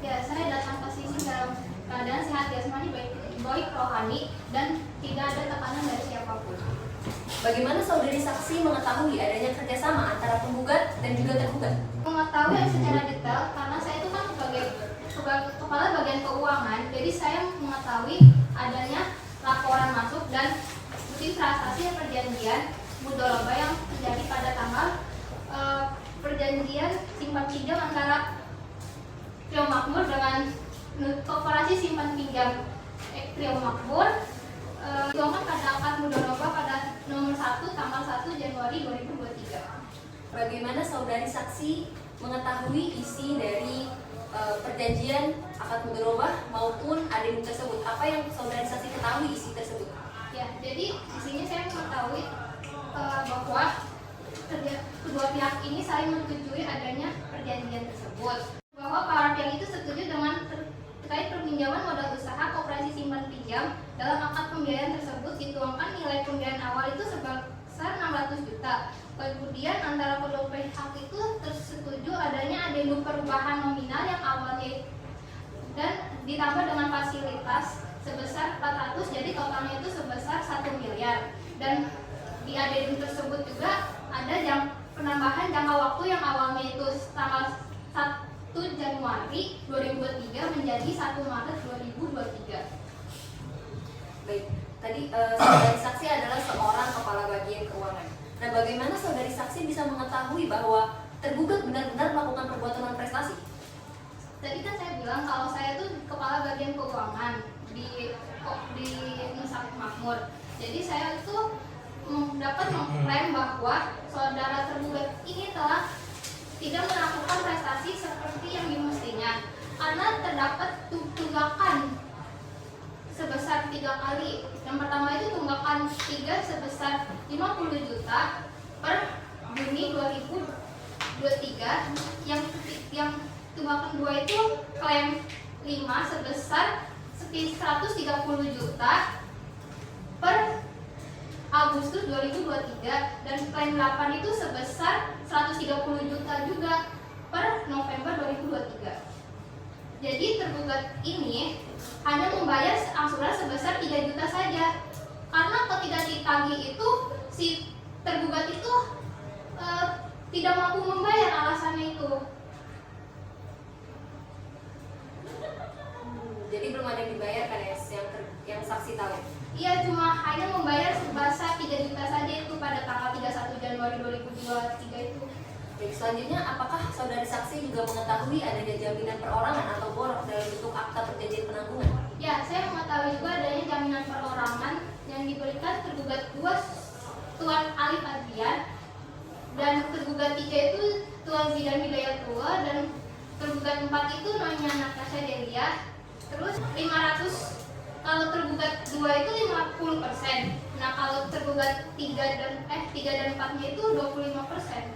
Ya, saya datang ke sini dalam keadaan sehat jasmani baik rohani dan tidak ada tekanan dari siapapun. Bagaimana saudari saksi mengetahui adanya kerjasama antara penggugat dan juga tergugat? Mengetahui secara detail karena saya itu kan sebagai kepala bagian keuangan, jadi saya mengetahui adanya laporan masuk dan bukti transaksi perjanjian mudoroba yang terjadi pada tanggal perjanjian simpan pinjam antara Trio Makmur dengan Koperasi Simpan Pinjam Trio Makmur dituangkan pada akad mudoroba pada nomor 1 tanggal 1 Januari 2023. Bagaimana saudari saksi mengetahui isi dari perjanjian akad mudoroba maupun adendum tersebut? Apa yang saudari saksi ketahui isi tersebut? Ya, jadi di sini saya mengetahui bahwa kedua pihak ini saling menyetujui adanya perjanjian tersebut. Bahwa para pihak itu setuju dengan terkait perpinjaman modal usaha koperasi simpan pinjam. Dalam akad pembiayaan tersebut dituangkan nilai pembiayaan awal itu sebesar 600 juta. Kemudian antara kedua pihak itu tersetuju adanya adendum perubahan nominal yang awalnya dan ditambah dengan fasilitas sebesar 400, jadi totalnya itu sebesar 1 miliar. Dan di adendum tersebut juga ada penambahan jangka waktu yang awalnya itu tanggal 1 Januari 2023 menjadi 1 Maret 2023. Baik, tadi saudari saksi adalah seorang kepala bagian keuangan. Nah, bagaimana saudari saksi bisa mengetahui bahwa tergugat benar-benar melakukan perbuatan non prestasi? Tadi kan saya bilang kalau saya itu kepala bagian keuangan di Nusa Makmur. Jadi saya itu dapat mengklaim bahwa saudara tergugat ini telah tidak melakukan prestasi seperti yang dimestinya karena terdapat tunggakan sebesar 3 kali. Yang pertama itu tunggakan 3 sebesar 50 juta per Juni 2023. Yang tunggakan 2 itu klaim 5 sebesar 130 juta per Agustus 2023 dan klaim 8 itu sebesar 130 juta juga per November 2023. Jadi tergugat ini hanya membayar angsuran sebesar 3 juta saja. Karena ketika ditagih itu si tergugat itu tidak mampu membayar, alasannya itu. Jadi belum ada yang dibayar kan ya, yang saksi tahu? Iya, cuma hanya membayar sebesar 3 juta saja itu pada tanggal 31 Januari 2023 itu. Baik, selanjutnya apakah saudari saksi juga mengetahui adanya jaminan perorangan atau borok dalam bentuk akta perjanjian penanggungan? Ya, saya mengetahui juga adanya jaminan perorangan yang diberikan tergugat 2 Tuan Alif Adrian dan tergugat 3 itu Tuan Zidan Hidayatullah dan tergugat 4 itu Nyonya Natasha Delia. Terus 500 kalau tergugat 2 itu 50%. Nah, kalau tergugat 3 dan 4-nya itu 25%.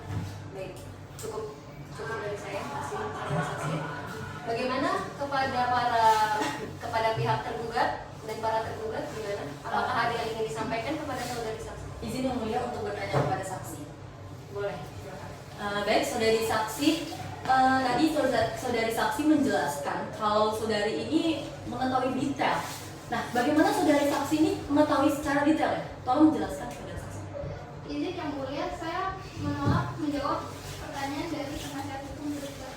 Baik, cukup dari saya, masih saksi. Bagaimana kepada pihak tergugat dan para tergugat gimana? Apakah ada yang ingin disampaikan kepada saudari saksi? Izin yang mulia untuk bertanya kepada saksi. Boleh, silakan. Baik, saudari saksi. Tadi saudari saksi menjelaskan kalau saudari ini mengetahui detail. Nah, bagaimana saudari saksi ini mengetahui secara detail ya? Tolong jelaskan kepada saksi. Izin yang mulia, saya menolak menjawab pertanyaan dari penasihat hukum tergugat.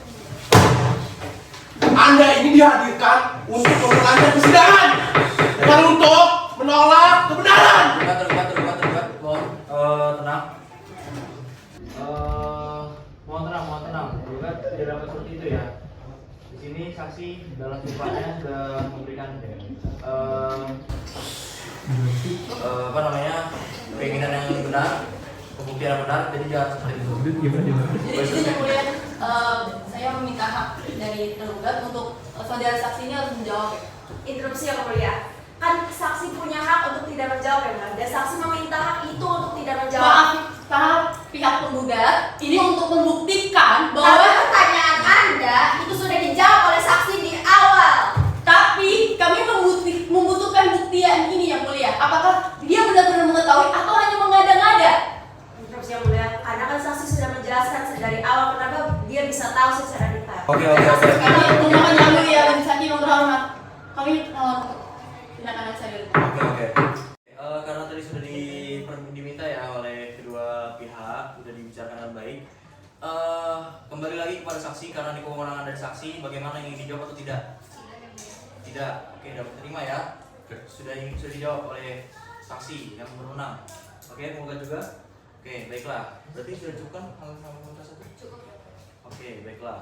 Anda ini dihadirkan untuk memperlancar persidangan, bukan untuk menolak kebenaran. Tergugat. Tenang. Mohon tenang. Tergugat tidak dapat seperti itu ya. Di sini saksi dalam sumpahnya sudah memberikan keinginan yang benar, pembuktian yang benar, jadi jangan seperti itu. Jadi izin yang mulia, saya meminta hak dari tergugat untuk saudara saksi ini harus menjawab ya. Interupsi yang mulia. Kan saksi punya hak untuk tidak menjawab ya, Mbak. Dan saksi meminta hak itu untuk tidak menjawab. Maaf, pihak penggugat ini untuk membuktikan bahwa pertanyaan Anda itu sudah dijawab oleh saksi di awal. tapi kami awal kenapa dia bisa tahu secara detail. Oke. Kami tindakan dahulu ya Majelis Hakim yang terhormat. Kami tindakan yang saya dulu. Oke. Karena tadi sudah diminta ya oleh kedua pihak, sudah dibicarakan dengan baik. Kembali lagi kepada saksi karena di kewenangan dari saksi, bagaimana ingin dijawab atau tidak? Tidak. Oke, dapat terima ya. Sudah dijawab oleh saksi yang berwenang. Oke, penggugat juga. Oke, baiklah. Berarti sudah cukup kan hal sama penggugat satu? Cukup. Oke, baiklah.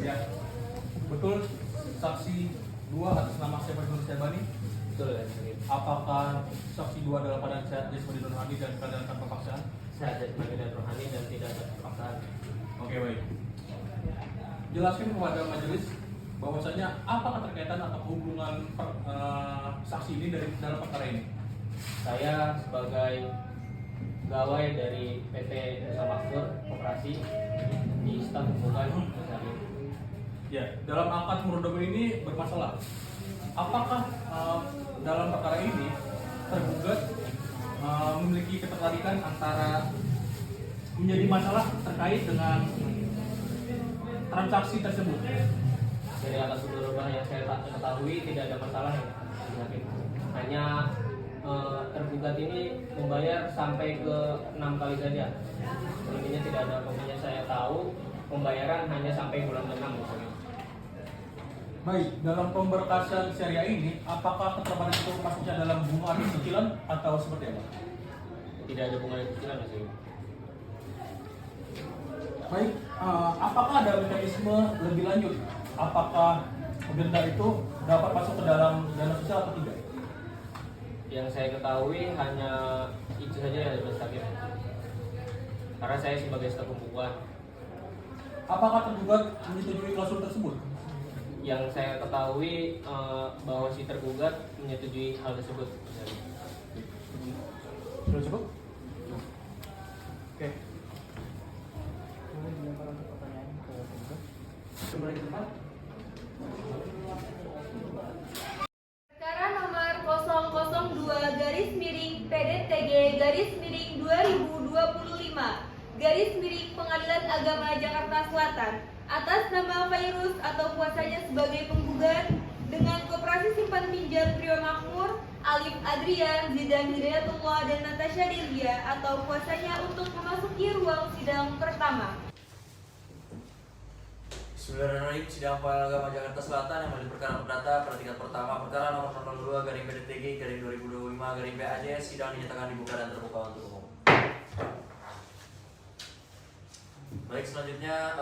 Ya, betul. Saksi 2 atas nama Syafri Nur Syabani. Betul ya. Apakah saksi 2 adalah pada sehat jasmani dan rohani dan keadaan tanpa paksaan? Sehat jasmani dan rohani dan tidak ada paksaan. Oke, baik. Jelaskan kepada majelis bahwasanya apa keterkaitan atau hubungan saksi ini dalam perkara ini? Saya sebagai pegawai dari PT Nusa Makmur Koperasi di staf hubungan misalnya. Ya, dalam akad murdomo ini bermasalah. Apakah dalam perkara ini tergugat memiliki ketertarikan antara menjadi masalah terkait dengan transaksi tersebut? Dari atas sumber yang saya ketahui tidak ada masalah ya, Hakim. Hanya tergugat ini membayar sampai ke 6 kali saja. Selebihnya tidak ada. Pokoknya saya tahu pembayaran hanya sampai bulan 6 misalnya. Baik, dalam pemberkasan syariah ini, apakah keterparan itu masuknya dalam bunga cicilan atau seperti apa? Tidak ada bunga cicilan misalnya. Baik, apakah ada mekanisme lebih lanjut? Apakah denda itu dapat masuk ke dalam dana sosial atau tidak? Yang saya ketahui hanya itu saja ya Mas Hakim. Karena saya sebagai staf pembukuan. Apakah tergugat menyetujui klausul tersebut? Yang saya ketahui bahwa si tergugat menyetujui hal tersebut. Sudah cukup? Oke. Kembali ke tempat. Perkara nomor 002-PDTG-2025 Pengadilan Agama Jakarta Selatan atas nama Fairuz atau kuasanya sebagai penggugat dengan Koperasi Simpan Pinjam Trio Makmur, Alif Adrian, Zidan Hidayatullah, dan Natasha Delia atau kuasanya untuk memasuki ruang sidang pertama. Bismillahirrahmanirrahim. Sidang Pengadilan Agama Jakarta Selatan yang melihat perkara perdata pada tingkat pertama, perkara nomor 02-PDTG-2025-PAJ. Sidang dinyatakan dibuka dan terbuka untuk umum. Baik, selanjutnya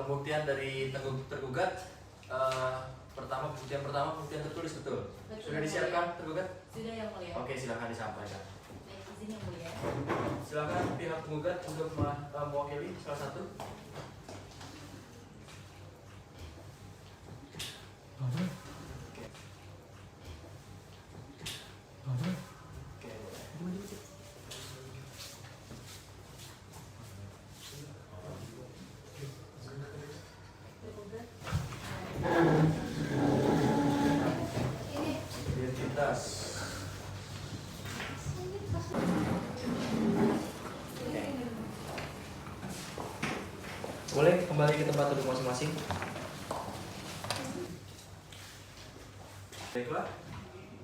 pembuktian dari tergugat. Pembuktian tertulis betul. Sudah disiapkan tergugat? Sudah yang mulia. Oke, silakan disampaikan. Izin yang mulia. Silakan pihak penggugat untuk mewakili salah satu. Identitas. Boleh kembali ke tempat duduk masing-masing. Baiklah,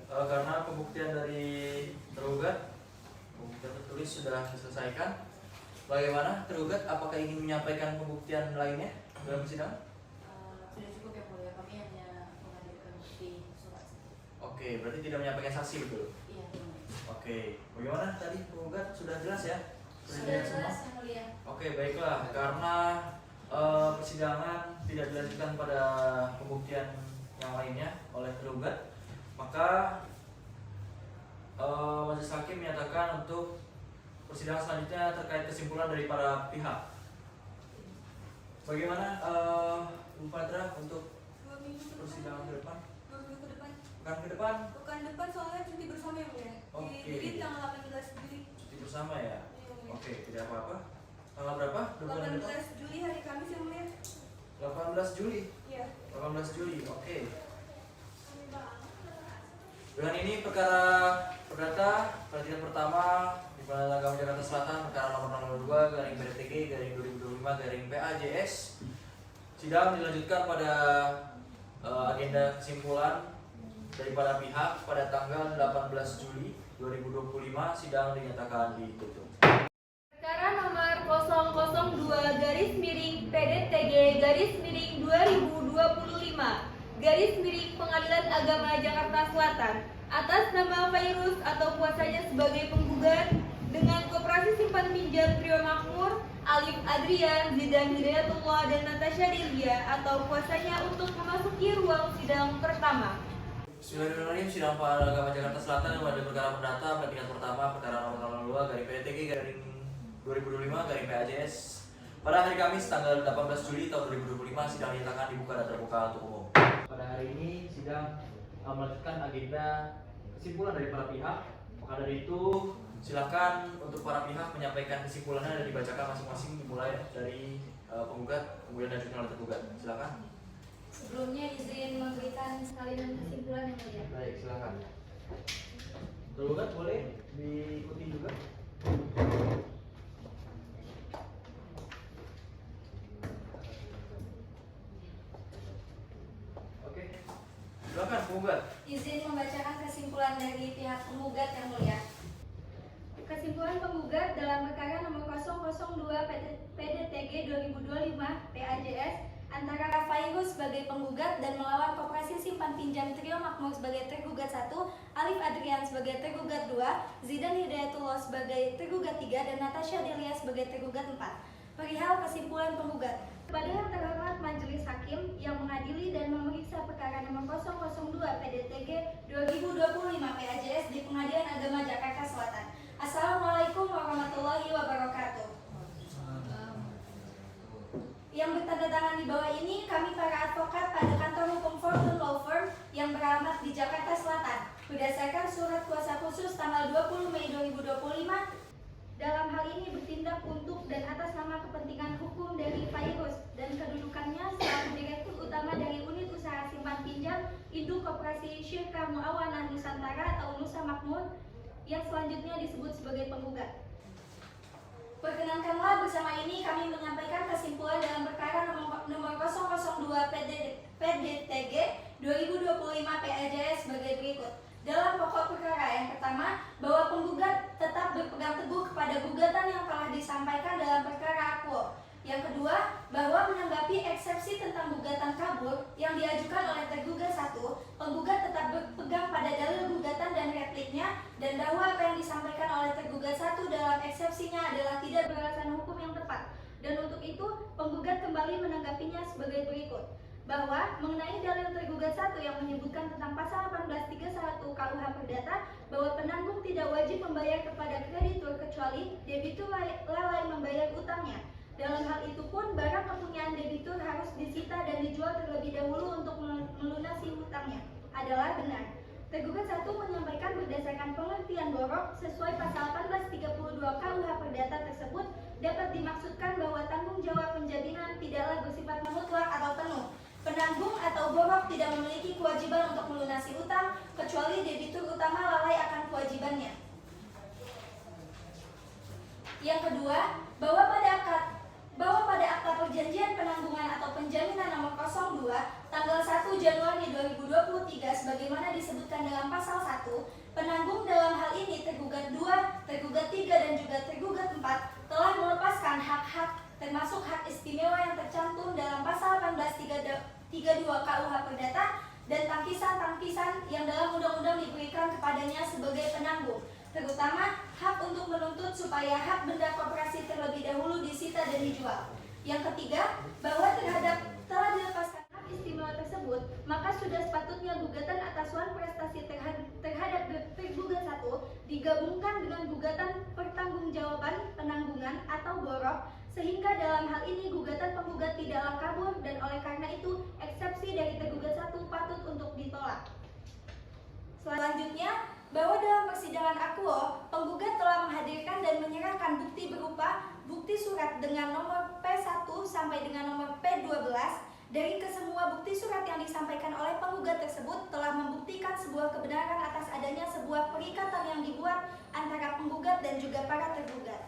karena pembuktian dari tergugat, pembuktian tertulis sudah diselesaikan. Bagaimana tergugat? Apakah ingin menyampaikan pembuktian lainnya dalam persidangan? Sudah cukup yang mulia. Kami hanya menghadirkan bukti surat. Oke, berarti tidak menyampaikan saksi betul? Iya, yang mulia. Oke, bagaimana tadi penggugat sudah jelas ya? Sudah dilihat semua? jelas yang mulia. Oke, baiklah. Karena persidangan tidak dilanjutkan pada pembuktian yang lainnya oleh tergugat, maka majelis hakim menyatakan untuk persidangan selanjutnya terkait kesimpulan dari para pihak. Bagaimana Bu Fadra untuk persidangan ke depan? Bukan ke depan? Bukan depan, soalnya cuti bersama yang mulia. Oke. Jadi tanggal 18 Juli. Cuti bersama ya? Iya. Oke, tidak apa-apa. Tanggal berapa? 18 Juli hari Kamis yang mulia. 18 Juli. Iya. 18 Juli. Oke. Dengan ini perkara perdata pada tingkat pertama di Pengadilan Agama Jakarta Selatan perkara nomor 02 garing PDTG garing 2025 garing PAJS sidang dilanjutkan pada agenda kesimpulan daripada pihak pada tanggal 18 Juli 2025 sidang dinyatakan ditutup. Perkara nomor 002 garis miring PDTG garis miring 2025 garis miring Pengadilan Agama Jakarta Selatan atas nama Fairuz atau kuasanya sebagai penggugat dengan Koperasi Simpan Pinjam Trio Makmur, Alif Adrian, Zidan Hidayatullah dan Natasha Delia atau kuasanya untuk memasuki ruang sidang pertama. Bismillahirrahmanirrahim. Sidang Pengadilan Agama Jakarta Selatan yang pada perkara perdata pada tingkat pertama perkara nomor 02 garing PDTG garing 2025 garing PAJS pada hari Kamis tanggal 18 Juli tahun 2025 sidang dinyatakan dibuka dan terbuka untuk umum. Pada hari ini sidang melanjutkan agenda kesimpulan dari para pihak. Maka dari itu silakan untuk para pihak menyampaikan kesimpulannya dan dibacakan masing-masing dimulai dari penggugat kemudian dilanjutkan oleh tergugat. Silakan. Sebelumnya izin memberikan salinan kesimpulan yang mulia. Baik, silakan. Tergugat boleh diikuti juga. Oke. Silakan penggugat. Izin membacakan kesimpulan dari pihak penggugat yang mulia. Kesimpulan penggugat dalam perkara nomor 002 PDTG 2025 PAJS antara Fairuz sebagai penggugat dan melawan Koperasi Simpan Pinjam Trio Makmur sebagai tergugat 1, Alif Adrian sebagai tergugat 2, Zidan Hidayatullah sebagai tergugat 3 dan Natasha Delia sebagai tergugat 4. Perihal kesimpulan penggugat. Kepada yang terhormat Majelis Hakim yang mengadili dan memeriksa perkara nomor 002 PDTG 2025 PAJS di Pengadilan Agama Jakarta Selatan. Assalamualaikum warahmatullahi wabarakatuh. Yang bertanda tangan di bawah ini kami para advokat pada kantor hukum Fortune Law Firm yang beralamat di Jakarta Selatan berdasarkan surat kuasa khusus tanggal 20 Mei 2025 dalam hal ini bertindak untuk dan atas nama kepentingan hukum dari Fairuz dan kedudukannya selaku Direktur Utama dari Unit Usaha Simpan Pinjam Induk Koperasi Syirka Muawanah Nusantara atau Nusa Makmur yang selanjutnya disebut sebagai penggugat. Perkenankanlah bersama ini kami menyampaikan kesimpulan dalam perkara nomor 002 PDTG 2025 PAJS sebagai berikut. Dalam pokok perkara yang pertama, bahwa penggugat tetap berpegang teguh kepada gugatan yang telah disampaikan dalam perkara akuo. Yang kedua, bahwa menanggapi eksepsi tentang gugatan kabur yang diajukan oleh tergugat 1, penggugat tetap berpegang pada dalil gugatan dan repliknya dan bahwa apa yang disampaikan oleh tergugat 1 dalam eksepsinya adalah tidak beralasan hukum yang tepat. Dan untuk itu, penggugat kembali menanggapinya sebagai berikut. Bahwa mengenai dalil tergugat 1 yang menyebutkan tentang pasal 1831 KUH Perdata bahwa penanggung tidak wajib membayar kepada kreditur kecuali debitur lalai membayar utangnya. Dalam hal itu pun barang kepunyaan debitur harus disita dan dijual terlebih dahulu untuk melunasi hutangnya adalah benar. Tergugat 1 menyampaikan berdasarkan pengertian borok sesuai pasal 1832 KUH Perdata tersebut dapat dimaksudkan bahwa tanggung jawab penjaminan tidaklah bersifat mutlak atau penuh. Penanggung atau borok tidak memiliki kewajiban untuk melunasi utang kecuali debitur utama lalai akan kewajibannya. Yang kedua, bahwa pada akta perjanjian penanggungan atau penjaminan nomor 02 tanggal 1 Januari 2023 sebagaimana disebutkan dalam pasal 1, penanggung dalam hal ini tergugat 2, tergugat 3 dan juga tergugat 4 telah melepaskan hak-hak termasuk hak istimewa yang tercantum dalam pasal 1832 KUH Perdata dan tangkisan-tangkisan yang dalam undang-undang diberikan kepadanya sebagai penanggung, terutama hak untuk menuntut supaya hak benda koperasi terlebih dahulu disita dan dijual. Yang ketiga, bahwa telah dilepaskan hak istimewa tersebut, maka sudah sepatutnya gugatan atas suan prestasi terhadap tergugat 1 digabungkan dengan gugatan pertanggungjawaban penanggungan atau borok, sehingga dalam hal ini gugatan penggugat tidaklah kabur dan oleh karena itu eksepsi dari tergugat 1 patut untuk ditolak. Selanjutnya, bahwa dalam persidangan akuo, penggugat telah menghadirkan dan menyerahkan bukti berupa bukti surat dengan nomor P1 sampai dengan nomor P12 Dari kesemua bukti surat yang disampaikan oleh penggugat tersebut telah membuktikan sebuah kebenaran atas adanya sebuah perikatan yang dibuat antara penggugat dan juga para tergugat.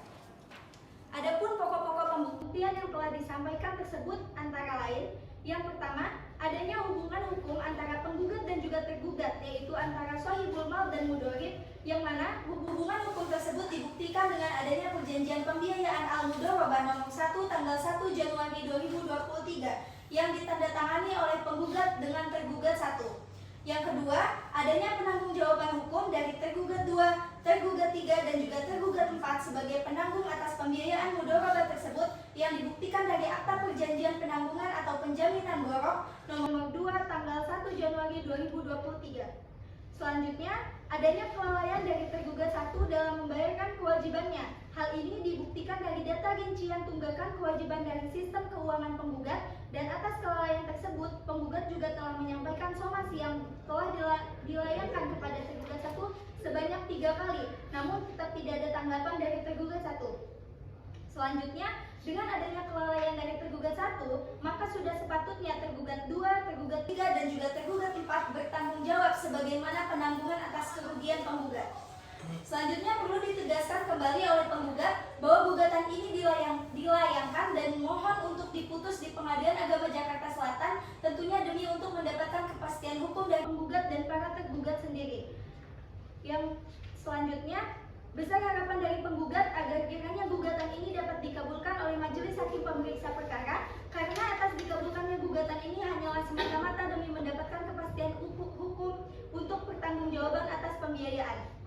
Adapun pokok-pokok pembuktian yang telah disampaikan tersebut antara lain, yang pertama, adanya hubungan hukum antara penggugat dan juga tergugat, yaitu antara shahibul mal dan mudorib, yang mana hubungan hukum tersebut dibuktikan dengan adanya perjanjian pembiayaan al-mudorobah nomor 1 tanggal 1 Januari 2023 yang ditandatangani oleh penggugat dengan tergugat 1. Yang kedua, adanya penanggung-jawaban hukum dari tergugat 2, tergugat 3, dan juga tergugat 4 sebagai penanggung atas pembiayaan mudorobah tersebut yang dibuktikan dari akta perjanjian penanggungan atau penjaminan borok nomor 2 tanggal 1 Januari 2023. Selanjutnya, adanya kelalaian dari tergugat 1 dalam membayarkan kewajibannya. Hal ini dibuktikan dari data rincian tunggakan kewajiban dari sistem keuangan penggugat, dan atas kelalaian tersebut, penggugat juga telah menyampaikan somasi yang telah dilayangkan kepada tergugat 1 sebanyak 3 kali, namun tetap tidak ada tanggapan dari tergugat 1. Selanjutnya, dengan adanya kelalaian dari tergugat 1, maka sudah sepatutnya tergugat 2, tergugat 3, dan juga tergugat 4 bertanggung jawab sebagaimana penanggungan atas kerugian penggugat. Selanjutnya perlu ditegaskan kembali oleh penggugat bahwa gugatan ini dilayangkan dan mohon untuk diputus di Pengadilan Agama Jakarta Selatan, tentunya demi untuk mendapatkan kepastian hukum dari penggugat dan para tergugat sendiri. Yang selanjutnya, besar harapan dari penggugat agar kiranya gugatan ini dapat dikabulkan oleh Majelis Hakim Pemeriksa Perkara, karena atas dikabulkannya gugatan ini hanyalah semata-mata demi mendapatkan kepastian hukum untuk pertanggungjawaban atas pembiayaan.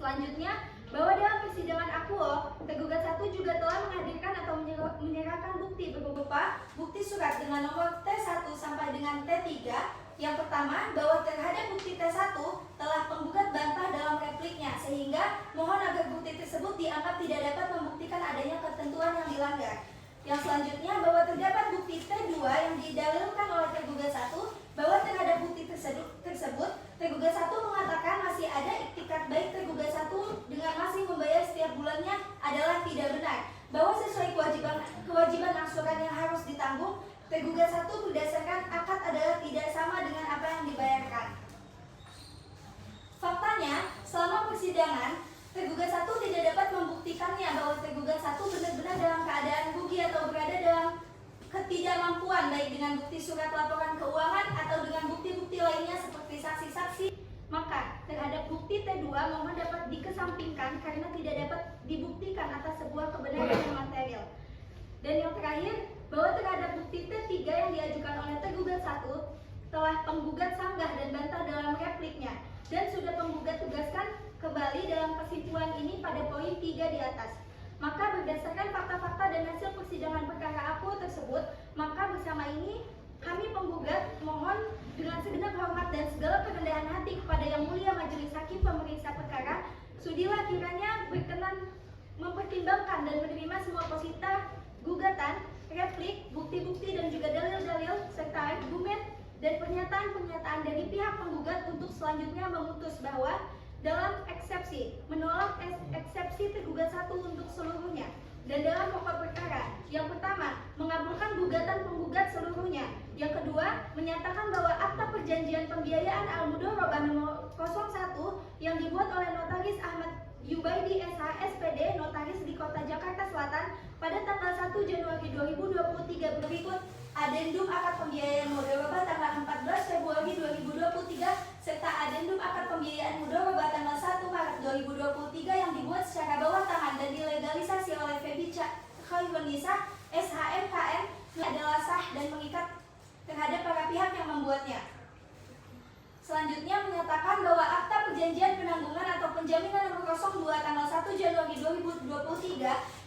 Selanjutnya, bahwa dalam persidangan akuo, tergugat 1 juga telah menghadirkan atau menyerahkan bukti berupa bukti surat dengan nomor T1 sampai dengan T3. Yang pertama, bahwa terhadap bukti T1 telah penggugat bantah dalam repliknya, sehingga mohon agar bukti tersebut dianggap tidak dapat membuktikan adanya ketentuan yang dilanggar. Yang selanjutnya, bahwa terdapat bukti T2 yang didalilkan oleh tergugat 1, bahwa terhadap bukti tersebut tergugat 1 mengatakan masih ada iktikat baik tergugat 1 dengan masih membayar setiap bulannya adalah tidak benar, bahwa sesuai kewajiban angsuran yang harus ditanggung, tergugat 1 berdasarkan akad adalah tidak sama dengan apa yang dibayarkan. Faktanya, selama persidangan, tergugat 1 tidak dapat membuktikannya bahwa tergugat 1 benar-benar dalam keadaan rugi atau berada dalam ketidakmampuan, baik dengan bukti surat laporan keuangan atau dengan bukti-bukti lainnya seperti saksi-saksi. Maka, terhadap bukti T2 mohon dapat dikesampingkan karena tidak dapat dibuktikan atas sebuah kebenaran yang material. Dan yang terakhir, bahwa terhadap bukti T3 yang diajukan oleh tergugat 1 telah penggugat sanggah dan bantah dalam repliknya, dan sudah penggugat tugaskan kembali dalam kesimpulan ini pada poin 3 di atas. Maka berdasarkan fakta-fakta dan hasil persidangan perkara akuo tersebut, maka bersama ini kami penggugat mohon dengan segenap hormat dan segala kerendahan hati kepada Yang Mulia Majelis Hakim Pemeriksa Perkara, sudilah kiranya berkenan mempertimbangkan dan menerima semua posita gugatan, replik, bukti-bukti dan juga dalil-dalil serta argumen dan pernyataan-pernyataan dari pihak penggugat untuk selanjutnya memutus bahwa dalam eksepsi, menolak eksepsi tergugat 1 untuk seluruhnya, dan dalam pokok perkara, yang pertama, mengabulkan gugatan penggugat seluruhnya, yang kedua, menyatakan bahwa akta perjanjian pembiayaan al-mudorobah nomor 01 yang dibuat oleh Notaris Ahmad Yubaidi SH SPD, Notaris di Kota Jakarta Selatan pada tanggal 1 Januari 2023 berikut: Adendum Akad Pembiayaan Mudorobah tanggal 14 Februari 2023 serta Adendum Akad Pembiayaan Mudorobah tanggal 1 Maret 2023 yang dibuat secara bawah tangan dan dilegalisasi oleh Febi Khairunisa SHMKM adalah sah dan mengikat terhadap para pihak yang membuatnya. Selanjutnya menyatakan bahwa akta perjanjian penanggungan atau penjaminan nomor 02 tanggal 1 Januari 2023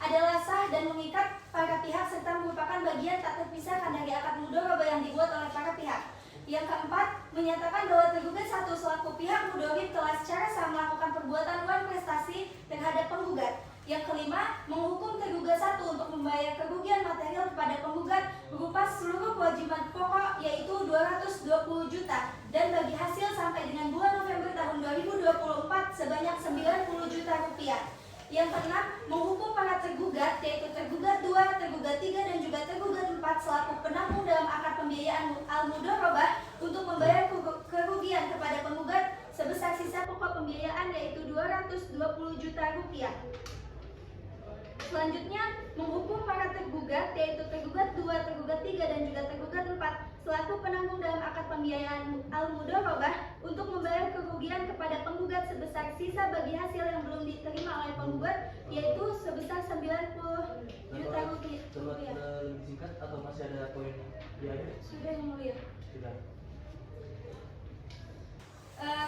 adalah sah dan mengikat para pihak serta merupakan bagian tak terpisahkan dari akad mudorobah yang dibuat oleh para pihak. Yang keempat, menyatakan bahwa tergugat 1 selaku pihak mudorib telah secara sah melakukan perbuatan luar prestasi terhadap penggugat. Yang kelima, menghukum tergugat 1 untuk membayar kerugian material kepada penggugat berupa seluruh kewajiban pokok yaitu 220 juta dan bagi hasil sampai dengan bulan November tahun 2024 sebanyak 90 juta rupiah. Yang keenam, menghukum para tergugat yaitu tergugat 2, tergugat tergugat 3 dan juga tergugat 4 selaku penanggung dalam akad pembiayaan al-mudharabah untuk membayar kerugian kepada penggugat sebesar sisa pokok pembiayaan yaitu 220 juta rupiah. Selanjutnya, menghukum para tergugat yaitu tergugat 2, tergugat 3 dan juga tergugat 4 selaku penanggung dalam akad pembiayaan al-mudharabah untuk membayar kerugian kepada penggugat sebesar sisa bagi hasil yang belum diterima oleh penggugat yaitu sebesar 90 juta rupiah. Lebih singkat atau masih ada poin di akhir? Sudah, Yang Mulia. Sudah.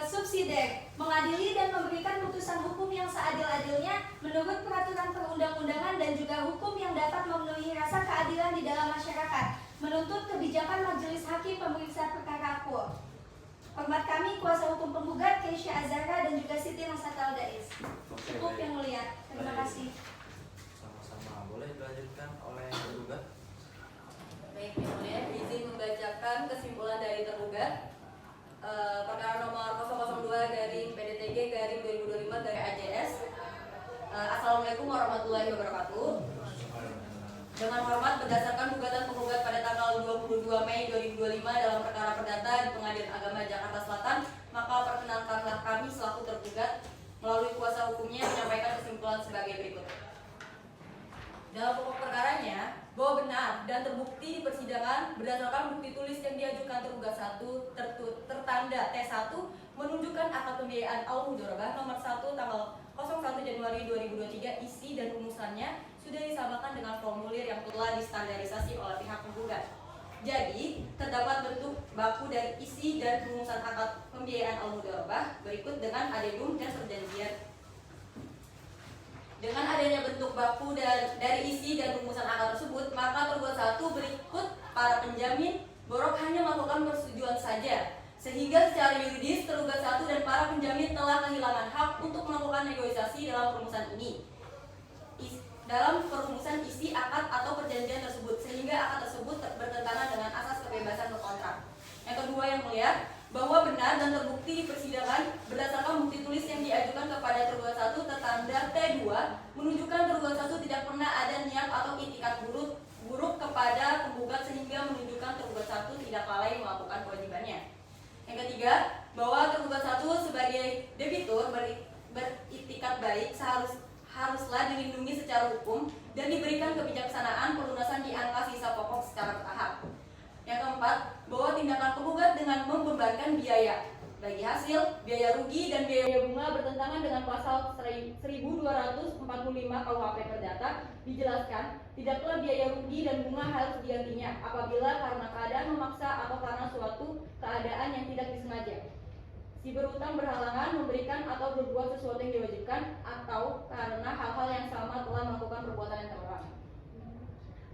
Subsidiar, mengadili dan memberikan putusan hukum yang seadil-adilnya menurut peraturan perundang-undangan dan juga hukum yang dapat memenuhi rasa keadilan di dalam masyarakat, menuntut kebijakan majelis hakim pemeriksa perkara akuo. Hormat kami kuasa hukum penggugat Keisha Azhara dan juga Siti Masatal Dais. Cukup Yang Mulia, terima kasih. Sama-sama, boleh dilanjutkan oleh tergugat. Baik, Yang Mulia, izin membacakan kesimpulan dari tergugat. Perkara nomor 002/PDTG/2025/AJS. Assalamualaikum warahmatullahi wabarakatuh. Dengan hormat, berdasarkan gugatan penggugat pada tanggal 22 Mei 2025 dalam perkara perdata di Pengadilan Agama Jakarta Selatan, maka perkenankanlah kami selaku tergugat melalui kuasa hukumnya menyampaikan kesimpulan sebagai berikut. Dalam pokok perkaranya, bahwa benar dan terbukti di persidangan berdasarkan bukti tulis yang diajukan tergugat 1 tertanda T1 menunjukkan akad pembiayaan al-mudharabah nomor 1 tanggal 01 Januari 2023 isi dan rumusannya sudah disamakan dengan formulir yang telah distandarisasi oleh pihak penggugat. Jadi, terdapat bentuk baku dari isi dan rumusan akad pembiayaan al-mudharabah berikut dengan adendum dan perjanjian. Dengan adanya bentuk baku dari isi dan rumusan akad tersebut, maka tergugat 1 berikut para penjamin borok hanya melakukan persetujuan saja, sehingga secara yuridis tergugat 1 dan para penjamin telah kehilangan hak untuk melakukan negosiasi dalam perumusan ini. Dalam perumusan isi akad atau perjanjian tersebut, sehingga akad tersebut bertentangan dengan asas kebebasan berkontrak. Yang kedua, Yang Mulia, bahwa benar dan terbukti di persidangan berdasarkan bukti tulis yang diajukan kepada tergugat 1 tertanda T2 menunjukkan tergugat 1 tidak pernah ada niat atau itikat buruk kepada penggugat sehingga menunjukkan tergugat 1 tidak lalai melakukan kewajibannya. Yang ketiga, bahwa tergugat 1 sebagai debitur beritikat baik haruslah dilindungi secara hukum dan diberikan kebijaksanaan pelunasan di angka sisa pokok secara bertahap. Yang keempat, bahwa tindakan penggugat dengan membebankan biaya bagi hasil, biaya rugi, dan biaya bunga bertentangan dengan pasal 1245 KUHP Perdata dijelaskan tidaklah biaya rugi dan bunga harus digantinya apabila karena keadaan memaksa atau karena suatu keadaan yang tidak disengaja. Si berutang berhalangan memberikan atau berbuat sesuatu yang diwajibkan atau karena hal-hal yang sama telah melakukan perbuatan yang terlarang.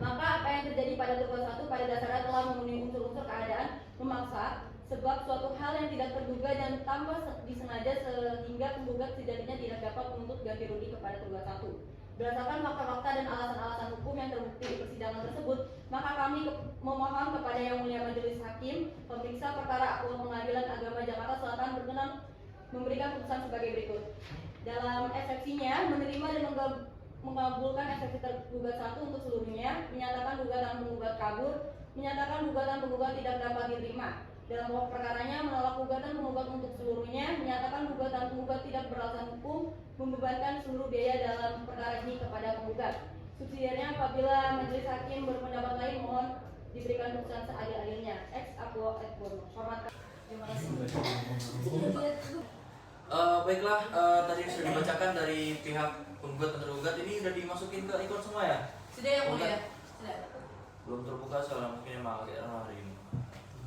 Maka apa yang terjadi pada tergugat 1 pada dasarnya telah memenuhi unsur-unsur keadaan memaksa sebab suatu hal yang tidak terduga dan tanpa disengaja sehingga penggugat setidaknya tidak dapat menuntut ganti rugi kepada tergugat 1. Berdasarkan fakta-fakta dan alasan-alasan hukum yang terbukti di persidangan tersebut, maka kami memohon kepada Yang Mulia Majelis Hakim, pemeriksa perkara akuo Pengadilan Agama Jakarta Selatan berkenan memberikan putusan sebagai berikut. Dalam eksepsinya, menerima dan mengabulkan eksepsi tergugat 1 untuk seluruhnya, menyatakan gugatan penggugat kabur, menyatakan gugatan penggugat tidak dapat diterima. Dalam pokok perkaranya, menolak gugatan penggugat untuk seluruhnya, menyatakan gugatan penggugat tidak beralasan hukum, membebankan seluruh biaya dalam perkara ini kepada penggugat. Subsidiarnya, apabila majelis hakim berpendapat lain, mohon diberikan putusan seadil-adilnya. Ex aquo et bono. Hormat. Terima kasih. Baiklah, tadi sudah dibacakan dari pihak penggugat dan tergugat. Ini sudah dimasukin ke ikon semua ya? Sudah, Yang Mulia. Sudah. Belum terbuka soalnya mungkin emang agak hari ini.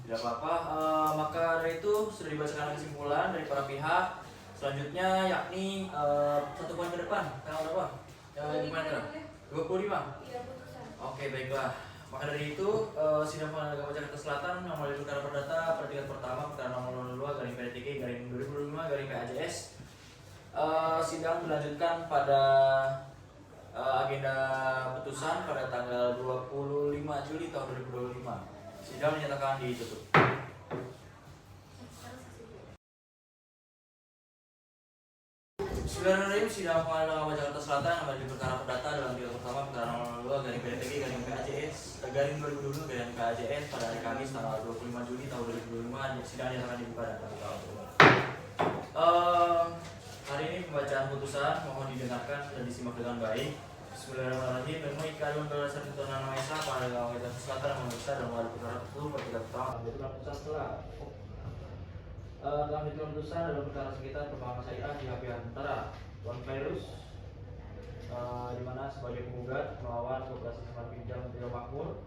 Tidak apa-apa, maka dari itu sudah dibacakan kesimpulan dari para pihak. Selanjutnya yakni 1 poin ke depan. Tanggal berapa? Yang mana? 25? Iya, putusan. Oke, baiklah. Maka dari itu, sidang Pengadilan Agama Jakarta Selatan melalui perkara perdata pada tingkat pertama perkara nomor 02/PDTG/2025/PAJS. Sidang dilanjutkan pada agenda putusan pada tanggal 25 Juli tahun 2025. Sidang dinyatakan ditutup. Bismillahirrahmanirrahim. Sidang pengadilan agama Jakarta Selatan yang di perkara perdata dalam bidang pertama perkara nomor 2 garing PDTG garing PAJS garing 2022 garing PAJS pada hari Kamis tanggal 25 Juli tahun 2025. Sidang yang akan dibuka dan terbuka untuk hari ini pembacaan putusan mohon didengarkan dan disimak dengan baik. Bismillahirrahmanirrahim. Demi keadilan berdasar ketentuan Nama Esa pada agama Jakarta Selatan yang memeriksa dan mengadili perkara tersebut pada tingkat pertama menjatuhkan putusan telah menjatuhkan putusan dalam perkara sekitar perbankan syariah di pihak antara Tuan Virus di mana sebagai penggugat melawan Koperasi Smart Pinjam Tidak Makmur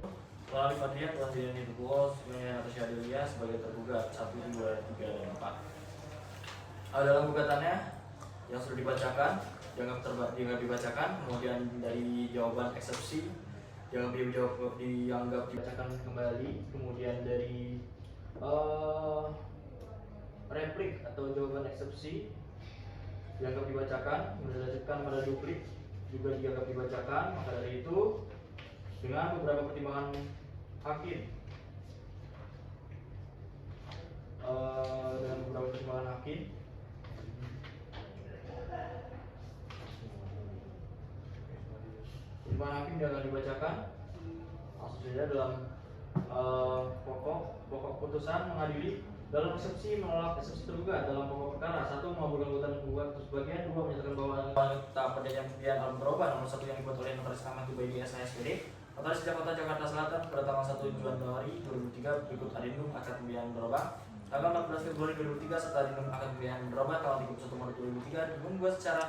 melalui Fadliat Tuan Dini Dukuos dengan atas Syadilia sebagai tergugat 1, 2, 3, dan 4. Dalam gugatannya yang sudah dibacakan dianggap dibacakan, kemudian dari jawaban eksepsi dianggap dibacakan kembali, kemudian dari replik atau jawaban eksepsi dianggap dibacakan, kemudian dilanjutkan pada duplik juga dianggap dibacakan. Maka dari itu dengan beberapa pertimbangan hakim dianggap dibacakan. Langsung saja dalam pokok putusan mengadili dalam eksepsi menolak eksepsi tergugat dalam pokok perkara 1 mengabulkan gugatan tergugat sebagian, 2 menyatakan bahwa tahap perjanjian pembelian alam berubah nomor 1 yang dibuat oleh Notaris Ahmad Tubaidi SHSPD Notaris Jakarta Selatan pada tanggal 1 Januari 2003 berikut adendum akad pembelian berubah tanggal 14 Februari 2003 serta adendum akad pembelian berubah tanggal 31 Maret 2003 dibuat secara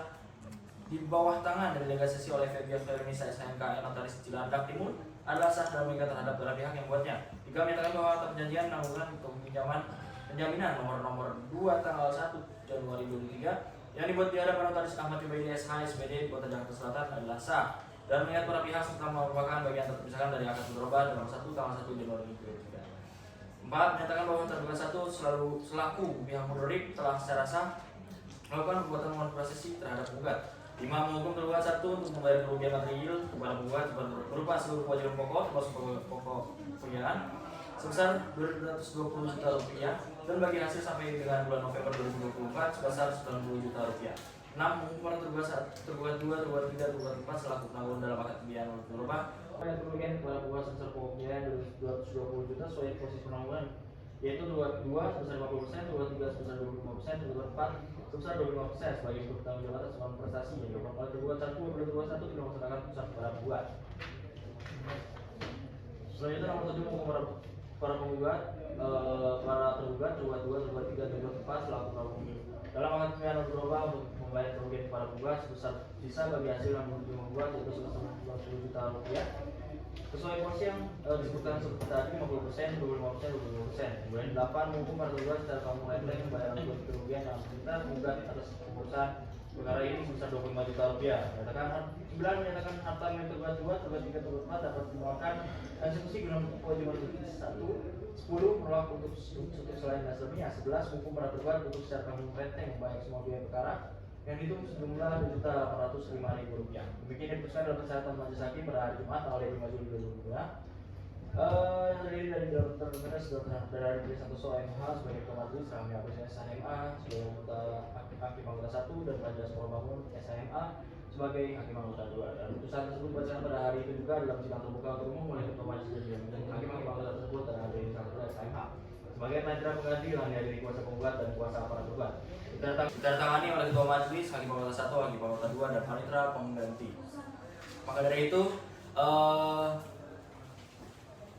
di bawah tangan dan delegasi oleh Febia Fernisa SHMK Notaris Cilandak Timur adalah sah dan mengikat terhadap para pihak yang buatnya. Jika menyatakan bahwa atas perjanjian menangguhkan untuk penjaminan nomor 2 tanggal 1 Januari 2003 yang dibuat di hadapan Notaris Ahmad Tubaidi SHSPD Kota Jakarta Selatan adalah sah dan mengingat para pihak serta merupakan bagian terpisahkan dari akad berubah nomor 1 tanggal 1 Januari 2003. 4. Menyatakan bahwa terduga 1 selaku pihak mudorib telah secara sah melakukan perbuatan manipulasi terhadap penggugat. 5. Menghukum tergugat 1 untuk membayar kerugian material kepada penggugat berupa seluruh kewajiban pokok termasuk pokok pembiayaan sebesar Rp220 juta dan bagi hasil sampai dengan bulan November 2024 sebesar Rp90 juta. 6. Menghukum tergugat 2, tergugat 3, tergugat 4 selaku penanggung dalam akad pembiayaan berubah membayar kerugian kepada penggugat sebesar pokok pembiayaan Rp220 juta sesuai posisi penanggungan yaitu tergugat 2 sebesar 50%, tergugat 3 sebesar 25%, tergugat 4 sebesar 25% sebagai bentuk tanggung jawab atas semua prestasi yang dilakukan oleh tergugat 1 apabila tergugat 1 tidak melaksanakan putusan kepada penggugat. Selanjutnya nomor 7 menghukum para penggugat, para tergugat 2, tergugat 3, tergugat 4 selaku penanggung dalam akad pembiayaan berubah untuk membayar kerugian kepada penggugat sebesar sisa bagi hasil yang menuju penggugat yaitu sebesar Rp90 juta sesuai porsi yang disebutkan seperti tadi 50%, 25%, 25%. Kemudian 8 menghukum para tergugat secara kamu lain membayar kerugian yang diminta penggugat atas keputusan perkara ini sebesar Rp25 juta. Menyatakan 9 menyatakan harta milik tergugat 2, tergugat 3, tergugat 4 dapat dikeluarkan eksekusi guna kewajiban 1, 10 menolak untuk selain dasarnya. 11 menghukum para tergugat untuk secara kamu renteng membayar semua biaya perkara yang dihitung sejumlah Rp2.805.000. Demikian diputuskan dalam persyaratan majelis hakim pada hari Jumat tanggal 5 Juli 2022. Yang terdiri dari Dr. Dari Santoso MH sebagai ketua majelis, Rahmi Agus SHMA sebagai anggota hakim anggota 1 dan Raja Bangun SHMA sebagai hakim anggota 2. Dan putusan tersebut bacaan pada hari itu juga dalam sidang terbuka untuk umum oleh ketua majelis dan hakim anggota tersebut dan Raja Santoso SHMA sebagai panitera pengganti yang dihadiri kuasa penggugat dan kuasa aparat tergugat. Ditandatangani oleh ketua majelis, hakim anggota 1, hakim anggota 2 dan panitera pengganti. Maka dari itu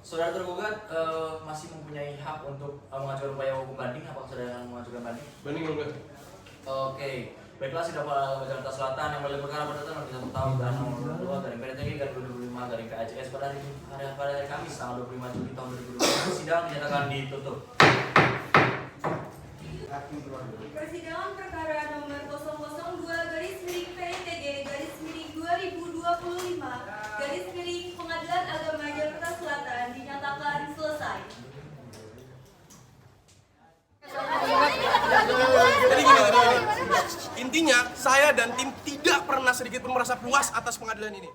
saudara tergugat masih mempunyai hak untuk mengajukan upaya hukum banding. Apakah saudara mengajukan banding? Banding boleh. Oke. Baiklah, sidang pada Jakarta Selatan yang melihat perkara perdata nomor 1 tahun dan nomor 2 garing PDTG garing 2025 garing PAJS pada hari Kamis tanggal 25 Juli tahun 2020 sidang dinyatakan ditutup. Persidangan perkara nomor 002/PTG/2025 Pengadilan Agama Jakarta Selatan dinyatakan selesai. Jadi gini. Intinya saya dan tim tidak pernah sedikit pun merasa puas atas pengadilan ini.